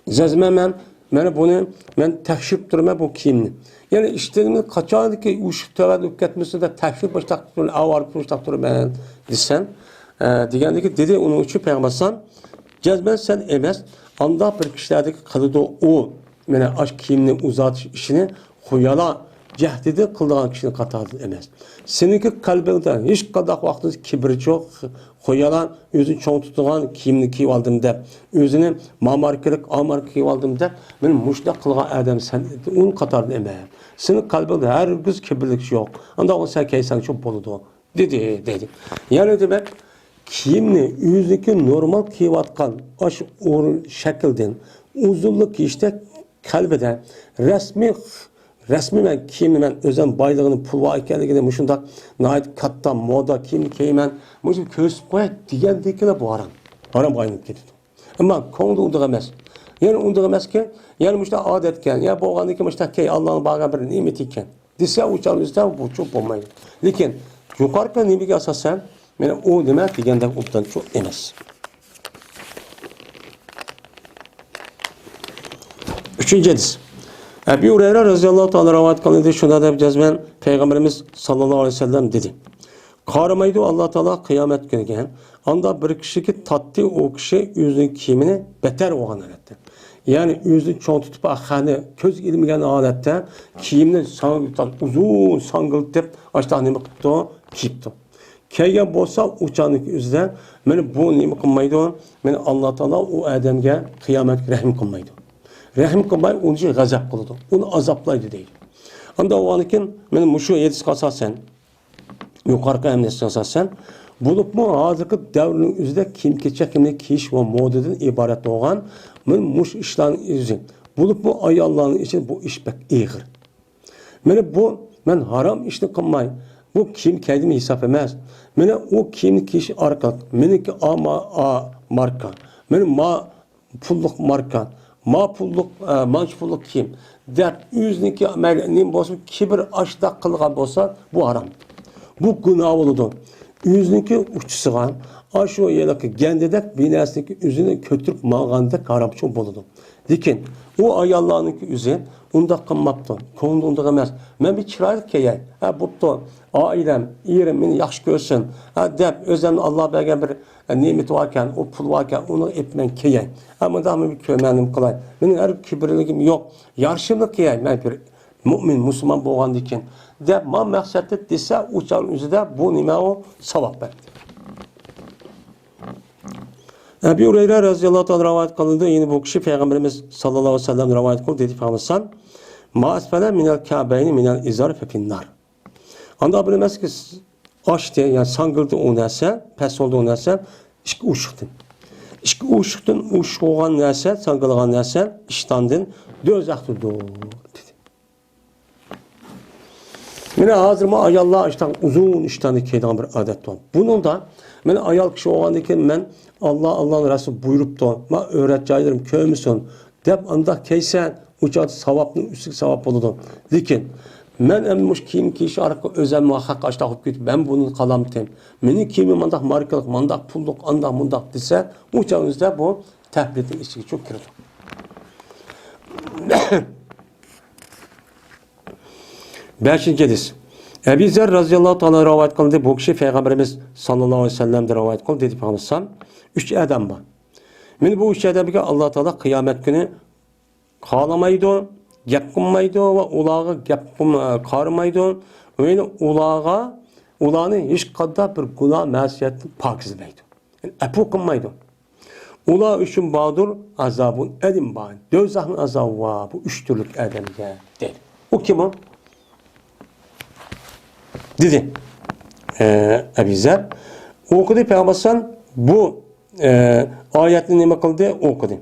jazman mana buni men tekshirib turman bu kiyimni. Yani ishtimni qachonki ushqda va o'tib ketmasa da tekshirib boshlab turib, avorib boshlab turman desen, degandeki dedi onun uchun payg'ambarsan jazman sen emas, anda bir kishilardagi qildi o mana ash kiyimni uzatish ishini xuyala jahdida qilgan kishini qatorida emas. Seninki qalbingda hech qanday vaqtda kibr yo'q, xuyala o'zini cho'ng tutgan kiyimni kiyib oldim deb, o'zini mamarkilik kiyib oldim deb, men mushtaq qilgan odam sen uning qatorida emas. Senin qalbingda hargiz kibrlik yo'q. Anda o sen kiysan çok bo'ladi. Dedi. Yani demek kiyimni o'ziniki normal kiyayotgan ash shakldan uzunlik işte kalbide resmi men kiyimni men o'zim boyligini pul var ekanligini mushundaq nayt katta moda kiyim kiyman mushun ko'rsib qo'y degandeklar bu harom aynib ketdi. Ammo ko'ngli undoq emas. Yani undoq emaski, yani mushta odatgan, ya bo'lgandiki mushta key Allohning bergan bir ne'mat ekan. Desa o'chalizda bu çok bo'lmaydi. Lekin yuqorqi nimaga asosan meni o nima deganda obdan çok emas. Üçüncü hadis. Ebu Hureyre radhiyallohu ta'ala rivoyat qildi shunda deb jazman Peygamberimiz sallallohu alayhi vasallam dedi. Qaramaydi Allah Teala kıyamet günüge. Anda bir kişi tatlı o kişi özünün kiyimini beter olgan halatda. Yani özünü çoğun tutup ahani köz ilmigen halatda kiyimini uzun sangıltıp açta nemi qıptı, kiyipti. Keygen bolsa uçanlık üzden meni bu nemi qılmaydı. Meni Allah Teala o adamga kıyamet rahim qılmaydı. Rahim qılmay onu için gazap qılıdı. Onu azaplaydı deydi. Anda o anıkin meni muşu yedis qasasen yukarıda emniyet asasen bulup mu hazırki devrinin üzerinde kim kimlik kiyiş ve modadan ibaret olan muş işlerin yüzü. Bulup mu ayalların için bu iş pek iğir. Men haram işini kılmay. Bu kim kendimi hesap emez. Mene o kimlik kiyiş arka. Meniki A marka. Mene ma pulluk marka. Ma pulluk, manç pulluk kim. Der yüzniki nim bolsa kibir aşda kılgan bolsa bu haram. Bu günah oldu. Yüzünki uçsuğan, aşağı yelaki gendedek binasındaki yüzünü kötürüp mağanda karapçı oldu. Lekin o ayollarniki o'zi unda qilmabdi. Ko'ngli unda emas. Men bir chiroyli kelay. Ha, bo'pti. Oilam, erim meni yaxshi ko'rsin. Ha, deb o'zim Alloh bergan bir ne'mat bor ekan, o pul bor ekan, uni epmen kelay. Ammo da men bir ko'manim qilay. Mening har kibrligim yo'q. Yarshimni kelay. Men bir mu'min, musulmon bo'lgandan keyin deb men maqsadda desa, o'char o'zida bu nima o savob berdi. Ebu Hureyre radhiyallahu ta'ala rivayet kılındı. Yine bu kişi Peygamberimiz sallallahu aleyhi ve sellem rivayet kıldı. Dedi Peygamberimiz ma asfele minel kâbeyni minel izar fefinnar. Anda bilemez ki açtı, yani sangıldı o nese, pes oldu o nese, işki uşuktun. İşki uşuktun, uşuk olan nese, sangılgan nese, iştandın, dözak durdu. Yine hazır mı ayallar işten uzun işten keyden bir adet var. Bunun da ben ayal kişi oğandaki ben Allah'ın Resulü buyurup da ma öğreteceğim köymüsün. Dep anda keysen uçağı savapın üstü savap oldu. Lakin ben emmiş kim kişi arka özel muhakkak açtağıp git ben bunun kalamtım. Benim kimim mandak markalık mandak pulluk andak mundak dese uçağınızda bu tehlitin içi çok kirli. Beşinci hadis. Ebu Zer radıyallahu ta'ala rivayet kıldı. Bu kişi Peygamberimiz sallallahu aleyhi ve sellem'de rivayet kıldı. Dedi Peygamberimiz üç adam var. Men bu üç adamga Allah Teala kıyamet günü kalamaydı, gap qilmaydi ve ulağı gap qarmaydı. Öyle ulağını hiç kadar bir günah məsiyyətini pakizleydi. Yani apu qilmaydı. Ula üçün bağdır azabın elim var. Dözahın azabı var. Bu üç türlük adamga değil. O kim o? Dedi. Ebu Zer. Okudu Peygamber bu ayetini nima qildi? Okudu.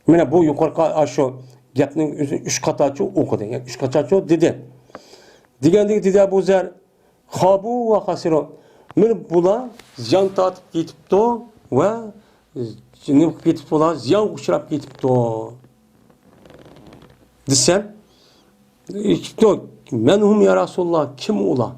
Mana bu yuqorqi shu gapning üç qatachi okudu. Yani üç qatachi dedi. Degandek dedi Ebu Zer. Xabu ve xasiru. Men bular ziyon tatib ketibdi ve nima ketibdi bular ziyon uchrab ketibdi. Desem men hum ya Rasulullah kim ular?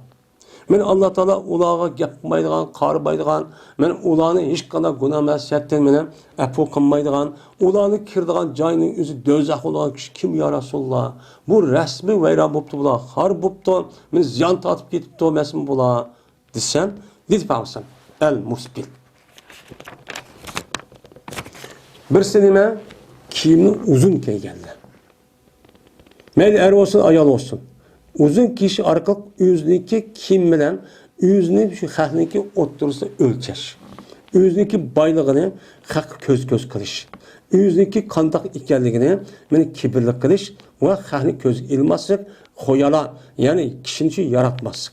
Men Allah Teala ulağa gap qilmaydigan, qarmaydigan, men ularni hech qanday gunoh masiyatdan men afu qilmaydigan, ularni kirdigan joyning o'zi do'zax bo'lgan kishi kim ya Rasulullah? Bu rasmiy vayron bo'libdi bular, xor bo'libdi, men ziyon tortib ketibdi emasmi bular desam, dedi Peygamber el musbil. Birisi nima? Kiyimni uzun kiyganlar. Mayli er olsun, ayol olsun. Uzun kişi arkalık yüzüneki kim bilen yüzünü şu hahniki oturursa ölçer. Yüzüneki baylığını hak göz kılış. Yüzüneki kandak ikerliğini beni kibirlik kılış ve hahni göz ilmazsın koyala yani kişini yaratmaz.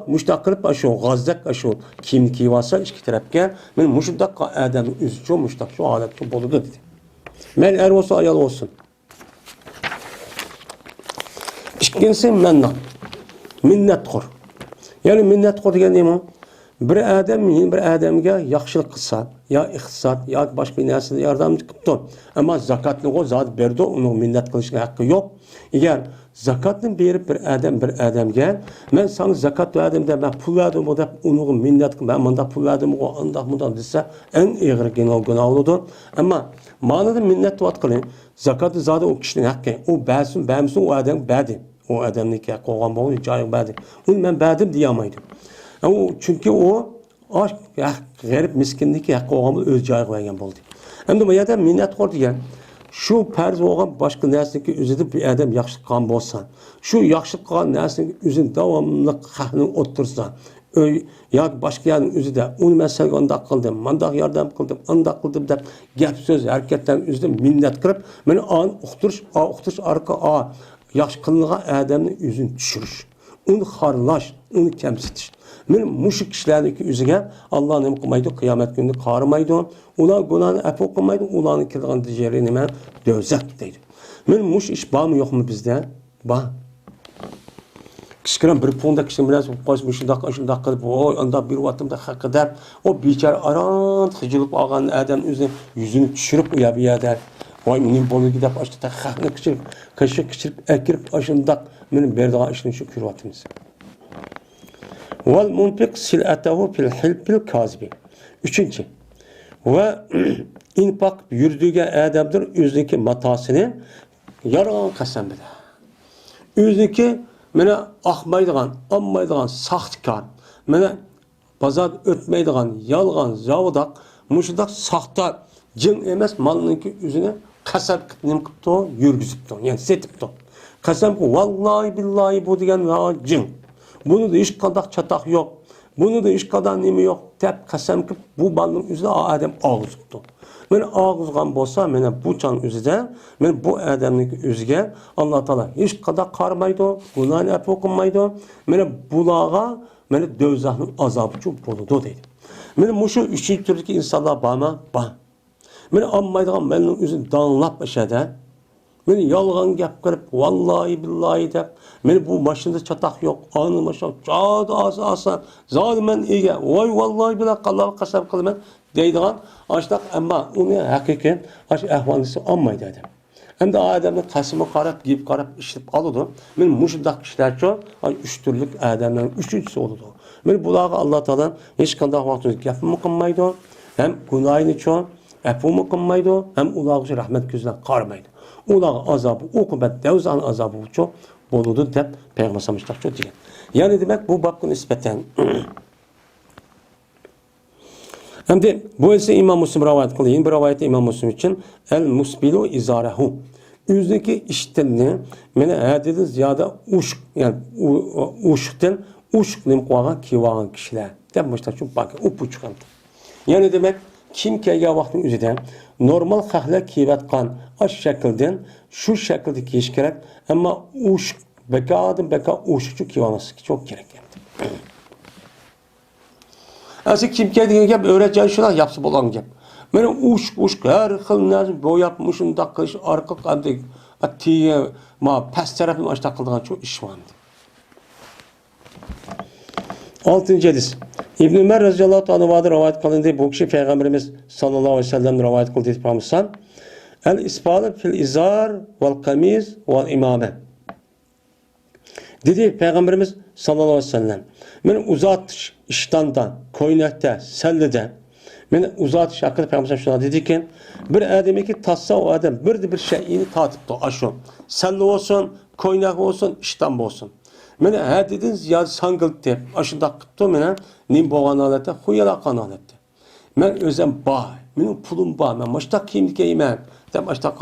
Muştak kılıp aşağı gazdak aşağı kim ki varsa iki tarafken ben muştak adamın yüzü çok muştak şu alet çok boludu dedi. Men er olsa ayal olsun. İkincisi minnetxor. Yani minnetxor degan nima? Bir adam bir adamga yaxshilik qilsa, ya iqtisod, ya boshqa bir narsada yordam qilibdi. Ammo zakatni o zot berdi, uni minnat qilishga haqqi yo'q. Agar zakatni berib bir adamga, men sana zakat verdim de ben pul verdim o da uni minnat qilib, men menda pul verdim o undaq desa, en ig'ir günah olur. Ama ma'noda minnat qiling. Zakatı zaten o kişinin hakkı. O beğensin o adam berdi. O adamniki hakkı olan bağlı cayık berdi. Onu ben berdim diyemaydım. Çünkü o aşk garip miskinlik hakkı olan öz cayık vergen oldu. Hem de bu adam minnet var diyen şu perz olan başka nersindeki üzüdü bir adam yakışık kan bolsan. Şu yakışık kan nersindeki üzün devamlı hakkını otursan. Ya başka yerden üzü de onu mesela andak kıldım, mandak yardım kıldım, andak kıldım da gap söz hareketten üzüldüm minnet kırıp beni uqtırış arka yaxşı kılınğa adamın yüzünü düşürüş. Onu xarlaş, onu kemsitiş. Men muşuk kişilerdeki üzüge Allah ne kılmaydı, kıyamet günü qarmaydı. Ular günahını afu kılmaydı, ularını kirdiğin diceri nime dözek deydi. Men muş iş var mı yok mu bizde? Var. Kişilerin bir fonda kişinin biraz şundak kılıp oy anda bir vaktımda hakkı der. O biçare arant hıcılıp ağanın adam yüzünü düşürüp uya bir yerde. Vay benim bolu gidip açtı da hakkını kışırıp ekirip aşındak benim berdağa işini şu kürvatımız. Vel munfik sil'atehu fil hilbil kazibi. Üçüncü. Ve infaq yurdigan odamlar o'ziniki matosini yolg'on qasam bilan. O'ziniki mana oqmaydigan, olmaydigan saxtkor, mana bozor o'tmaydigan yolg'on zavodaq, mushundaq saxta jin emas malniki o'zini qasam qilib qilibdi, yurgizibdi, ya'ni setibdi. Qasam vallahi billahi bu degan jin. Bunu da hech qanday chataq yo'q. Bunu da hech qanday nima yo'q deb qasam qilib bu balning o'zida odam og'izibdi. Mana og'izgan bo'lsa, mana bu chang o'zida, mana bu odamning o'ziga Alloh taolo hech qanday qarmaydi, gunohni afv qilmaydi. Mana bularga mana do'zaxning azobi uchun bo'ladi deydi. Mana mushu uchinchi turdagi insonlar bormi? Bor. Mana olmaydigan malning o'zini donlab ishada. Meni yolg'on gap qilib, vallahi billahi deb, meni bu mashinada chataq yo'q, ani mashina, jod asa, zoliman ega, voy vallahi billahi Alloh qasam qilaman deydigan, ashtaq ammo uni haqiqiy ash ahvolisi olmaydi adam. Endi odamni qasimi qarab, gap qarab ishlab oladi. Men mushundaq ishlarcha, uch turlik odamning uchinchisi bo'ladi. Men bularga Alloh taolo hech qanday vaqtda gapmi qilmaydi, ham gunohini cho, afvmi qilmaydi, ham ularga rahmat ko'zdan qaramaydi. Ular azabı, okubat, devzan azabı çok boludu deb Peygamber sallallahu çok degan. Yani demek bu babga nispeten. Hamdi bu ise İmam Müslim rivayet kılıyor. Bir rivayette İmam Müslim için el musbilu izarahu. Üzdeki iştenini mene hadidi ziyade uşk yani uşkten uşklim koyan kivagan kişiler. Deb başta çok bakın upuçkan. Yani demek kim kelgan vaqtning o'zida normal xahla kiyayotgan ash shakldan shu shaklda kiyish kerak, ammo ush bekadan beka ushchi kiyolmasligi çok kerak. Asli kim kelgan gap o'ratagan shular yapsa bo'lgan gap. Mana ush har xil narsa bo'yab shunday qilish orqa qanday atiya ma past tarafini ochta qilgan çok ish var. 6. hadis. İbn Ömer radıyallahu anhu'dan rivayet kılındı. Bu kişi Peygamberimiz sallallahu aleyhi ve sellem rivayet kıldı etmişsen. El isbalı fil izar vel kamiz vel imame. Dedi Peygamberimiz sallallahu aleyhi ve sellem. Men uzat iştandan, koynakta, sellede. Men uzat iş hakkında Peygamberimiz şuna dedi ki, bir ademi ki tassa o adam bir şeyini tatipti aşu. Selle olsun, koynak olsun, iştan olsun. Mene her dediniz ya sangılt dep, aşında kıptı mene, nim boğan alette, huyalakan alette. Men özem bağ, benim pulum bağ, men maçta kimlik eğmen, dep maçta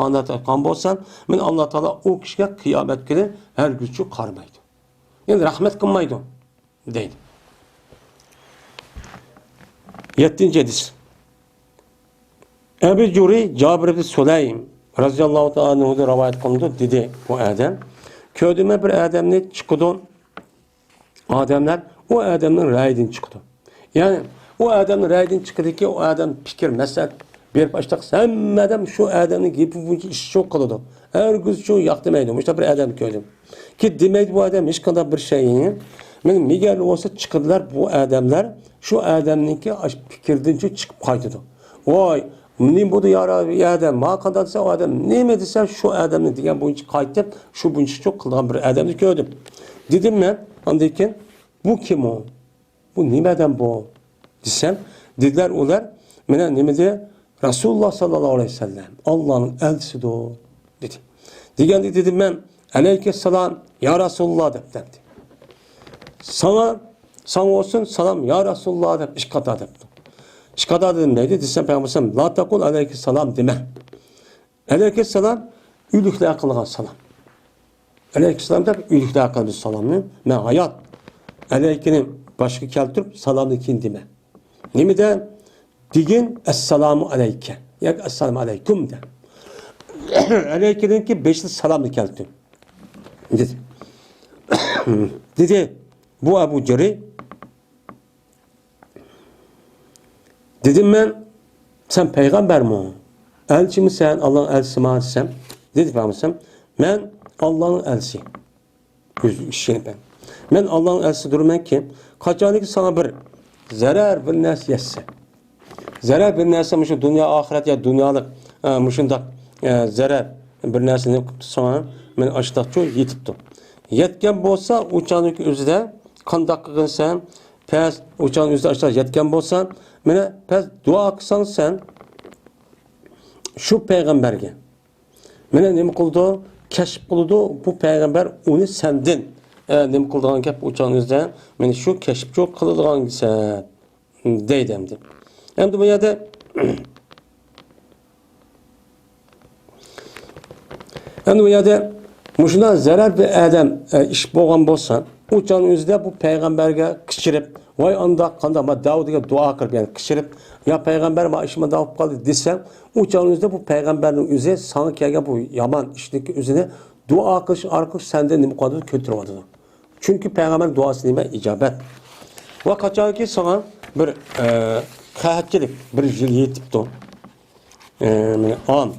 kan bolsan, men Allah Teala o kişiye kıyamet günü her güçü karmaydı. Yani rahmet kılmaydı, değil. 7. hadis. Ebu Curi, Cabir ibn Süleym, razıyallahu ta'ala anhu'da rivayet kılındı, dedi bu adam. Köydüme bir adamni çıkıdı. Adamlar o adamın raydan çıktı. Yani o adamın raydan çıktı ki o adam fikir mesela bir başta sen adam şu adamın gibi bu iş çok kılıdı. Her gün şu yaktırmaydı. İşte bir adam köydüm. Ki demek bu adam hiç kadar bir şeyini benim Miguel olsa çıktılar bu adamlar şu adamın ki fikirden çıkıp kaydıdı. Vay ne bu da ya adam ma kadarsa o adam ne mi dese şu adamın diyen bu işi kayıtıp şu bu işi çok kılan bir adamı gördüm. Dedim ben andayken bu kim o? Bu nimeden bu? Desem dediler onlar bana ne diye Resulullah sallallahu aleyhi ve sellem Allah'ın elçisi o dedi. Diyende dedim ben aleyhisselam ya Resulullah dedi. Sana olsun salam ya Resulullah dedi. İşkata dedi. İşkada dedim neydi? Desem Peygamber la takul aleyhisselam deme. Aleyhisselam ülükle kılgan salam. Aleyhisselam da ülükle kılgan salamını men hayat. Aleykinin başka keltirip salamını kin deme. Nemi de digin esselamu aleyke. Yak esselamu aleyküm de. Aleykinin ki beşli salamını keltirip. Dedi. Dedi bu Ebu Ceri dedim ben sen peygamber mi o? Elçi mi sen Allah'ın elçisi mi desem? Dedi Peygamber ben Allah'ın elçisi. Ben Allah'ın elçisi durumdan ki kaçanı ki sana bir zarar bir nas yetse. Zarar bir nas şu dünya ahiret ya dünyalık müşündak zarar bir nas ne sana ben açtıkça yetiptim. Yetken bolsa uçanın özüde kandak kılsan pes uçanın özüde aşağı yetken bolsan mene pes dua kılsan sen şu peygamberge mene nima qildi? Kashf qildi bu payg'ambar uni sendin. Nima qildigan gap o'changizda meni shu kashfchi qiladigansan deydi endi. Endi bu yerda endi bu yerda mushundan zarar bir adam ish bo'lgan bo'lsa, o'changizda bu payg'ambarga qichirib, voy anda qanday ma Davudga duo qilib, yani qichirib, ya payg'ambar ma ishimda davub qoldi desam, o'changizda bu payg'ambarning o'zi sana kelgan bu yomon ishniki o'zini duo qilish orqali senda nima qiladi ko'taryapti. Chunki payg'ambar duosi nima ijobat. Va qachonki sana bir qahatchilik bir yil yetibdi. Am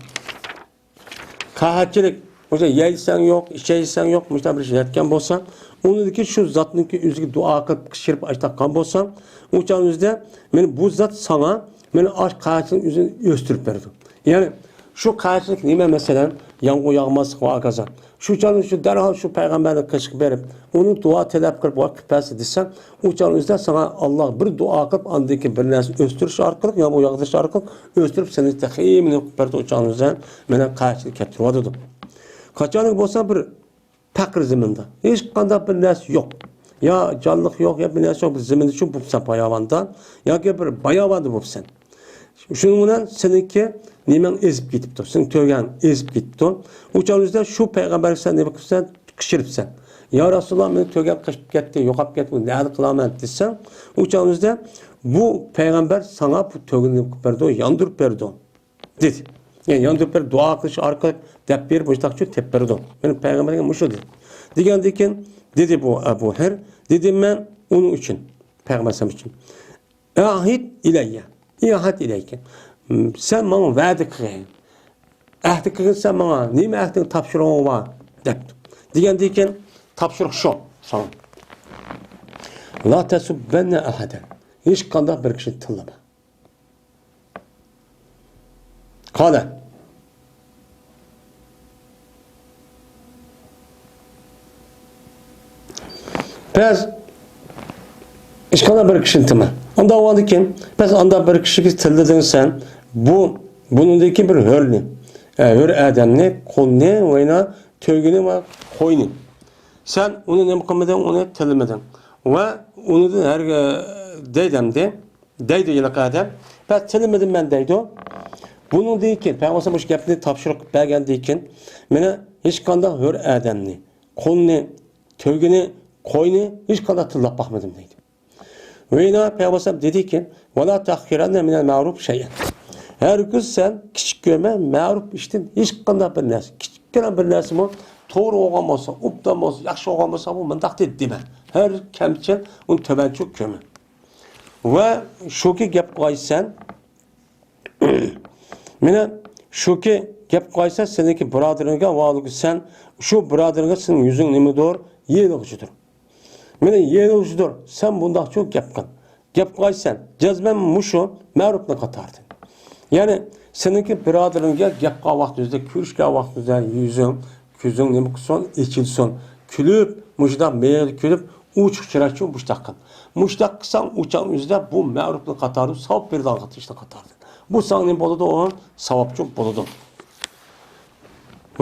qahatchilik o'sha yeysan yo'q, ichaysan yo'q, mushta bir şey yetgan bo'lsa, uniki shu zotniki o'ziga duo qilib qishirib aytaqan bo'lsam, o'chanizda men bu zot sana meni ash qahatchilik o'zini o'stirib berdi. Ya'ni şu qahatchilik nima masalan, yağmur yağmaslik va akazan. Şu canlı şu derhal şu peygamberine kışık verip onu dua talep kılıp vakit pası desem o canlıyızda sana Allah bir dua kılıp andaki bir nersi östürüş arkalık ya bu yağdırış arkalık östürüp seni tehimini verdi o canlıyızda bana qahatchilik kettirdi. Kaçanlık olsa bir fakir zeminde hiç kanda bir nersi yok. Ya canlılık yok ya bir nersi yok bir zeminde şu bupsan bayavandan ya ki bir bayavandı bupsan. Şununla seninki nimen ezip gitipti. Senin tövgen ezip gitti. Uçağınızda şu peygamber sen ne bakırsan kışırıpsan. Ya Resulullah beni tövgen kışıp gitti, yokap gitti, nerede kılamen desen. Uçağınızda bu peygamber sana bu tövgeni verdi, yandırıp verdi. Dedi. Yani yandırıp verdi, dua kılışı arka dep bir boştakçı tep verdi. Benim peygamberim muşu dedi. Diken dedi bu Ebu Her. Dedim ben onun için, peygamberim için. Ahit ileyye. İyahat ileyke. Sen bana vədi qılın. Əhdi qılın sen bana. Neymi əhdin tapşırığın var? Depti. Deyken tapşırıq şu. Sana. La tesubbenne ahaden. Hiç qandaq bir kişi tillama. Qala. Pəs hiç qandaq bir kişi tillama. Onda oldu ki, pes anda bir kişi tildedin sen, bunundaki bir hörlü, hör adamını, kolunu, veyna, tövgünü ve koyunu. Sen onu ne mıkımmedin, onu tilmedin. Ve onu da her deydi yılak adam, pes tilmedim ben deydi o. Bunun deyken, peygamber bu gapni tapşırık bergen deyken, mene hiç kanda hör adamını, kolunu, tövgünü, koyunu hiç kanda tillap bakmadım deydi. Ve yine Peygamber dedi ki وَلَا تَخِّرَنَّ مِنَ الْمَعْرُوفِ شَيْئًا. Her gün sen küçük görme, ma'ruf iştin hiç qanday bir narsa. Küçük gören bir narsa mı? To'g'ri olgan bo'lsa, obdan bo'lsa, yaxshi olgan bo'lsa, bu mundaq dema. Her kamchil uni tubanchoq ko'rma. Va shuki gap qo'ysan, meni shuki gap qo'ysan, seniki birodaringga va'lik sen, shu birodaringga sening yuzing nimadir? Yelig'idir. Meni yelig'idir. Sen bundaq çok gap qil. Gap qo'ysan, jazman mushu ma'rufni qatardi. Yani seninki birodaringga gap qilgan vaqtingizda, ko'rishgan vaqtingizda yuzing, ko'zing nima qilsin, ichilsin, kulib, mushda meyil kulib, uchiq chiroqchi mushtaq qil. Mushtaq qilsang, uçan yüzde bu ma'rufni qatardi, savab berdan qatishni qatardi. Bu sana ne bo'ladi, o savobchi bo'ladi.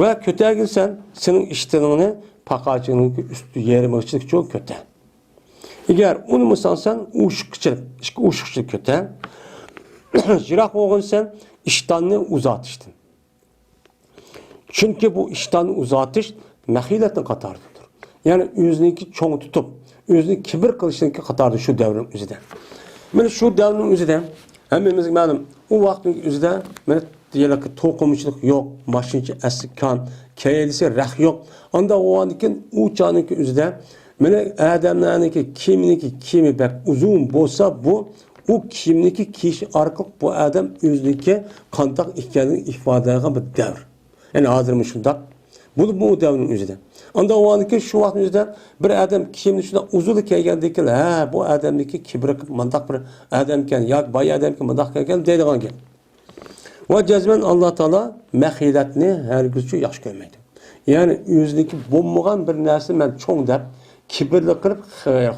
Va ko'targilsan, sening ishtiringni paqachining usti yerimchilik çok kötü. Eğer onu musansan, uşukçılık kötü. Jirak olgunsan, iştanını uzatıştın. Çünkü bu iştanını uzatış, mehiletin katarıdır. Yani özünki çoğu tutup, özünü kibir kılışınki katardı şu devrin üzerinde. Ben şu devrin üzerinde, hemimizin benim, o vaktin üzerinde, ben diyelim ki tokumçuluk yok, maşinci eskan, keyelisi rah yok. Anda o anıkin, o çağınki üzerinde, mene adamlarniki kimi bek uzun bolsa bu o kimniki kişi arkalık bu adam özünki kandak ihtiyaçını ifade eden bir devr. Yani hazırmış şundak. Bu devrin üzerinde. Anda o anki şu vaktin üzerinde bir adam kimni şuna uzun kelgendeki bu adamdaki kibrik mandak bir adamken ya bay adamken mandak kelgen deydigan gap. Ve cezmen Allah Teala mehiletini her güçü yaş görmeydi. Yani özünki bulmagan bir narsa ben çoğun dep kibirli qilib,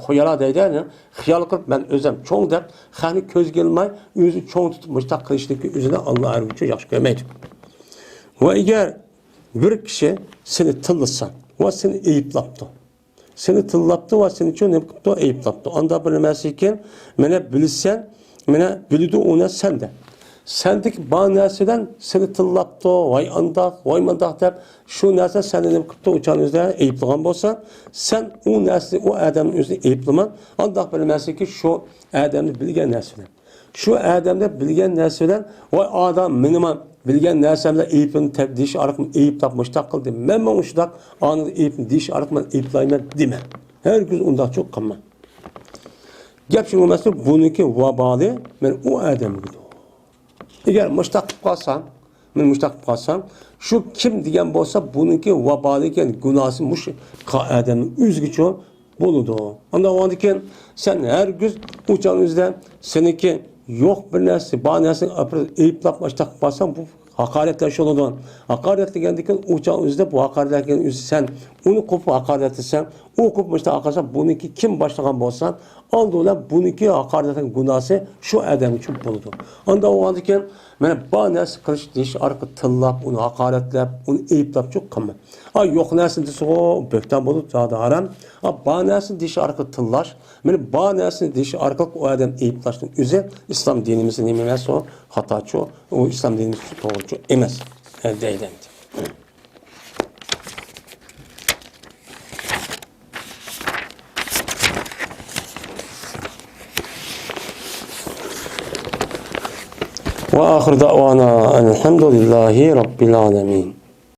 xuyala deydi, xiyol qilib men o'zim cho'ng deb, xani ko'z kelmay, o'zi cho'ng tutib mushtaq qilishligi o'zini Alloh arvichi yaxshi ko'rmaydi. Va agar bir kishi seni tillasa va seni ayblabdi. Seni tillabdi va seni uchun nima qilibdi? Ayblabdi. Unda bir narsa ekan, meni bilsan, meni bildi ona senda. Sendeki bazı narsadan seni tillabdi, vay andaq, vay mandaq deb shu narsa seni nima qilibdi? O'chaningizda ayblagan bo'lsa, sen o narsa, o odamning o'zini ayblama. Andaq bir narsaki shu odamni bilgan narsadan. Shu odamda bilgan narsadan voy odam minimal bilgan narsamda ayibini deyish orqali ayiblab mushtaq qildi. Men bu mushtaq anida ayibni deyish orqali ayblayman dema. Herkes undaq çok qilma. Gap shu emas, buniki vaboli men o odamga. Agar mushtaq qilib qolsam, men mushtaq qilib qolsam, shu kim degan bo'lsa, buniki vaboli ekan, gunohi mush odamning o'zgicha bo'ladi. Ondan keyin sen herkes uçağınızda seniki yok bir narsa, bana narsa ayıplap mushtaq qilib qolsam, bu hakaretlash bo'ladi. Hakaretlagandan uçağınızda bu hakaretlagan sen onu qo'yib hakaretlasan, o qo'yib mushtaq qilsan, buniki kim boshlagan bo'lsa, aldılar buniki hakaretin günahı şu adam için buldu. Onda o anda ki ben bana kılıç diş arka tillap, onu hakaretlep, onu eyüplap çok kımı. Ay yok nesin dese o bökten bulup daha da haram. Bana nesin diş arka tıllaş, ben bana nesin diş arka o adam eyüplaştın. Üze İslam dinimizin ememesi o hataçı o İslam dinimizin doğrucu emez. Değildi. وآخر دعوانا الحمد لله رب العالمين.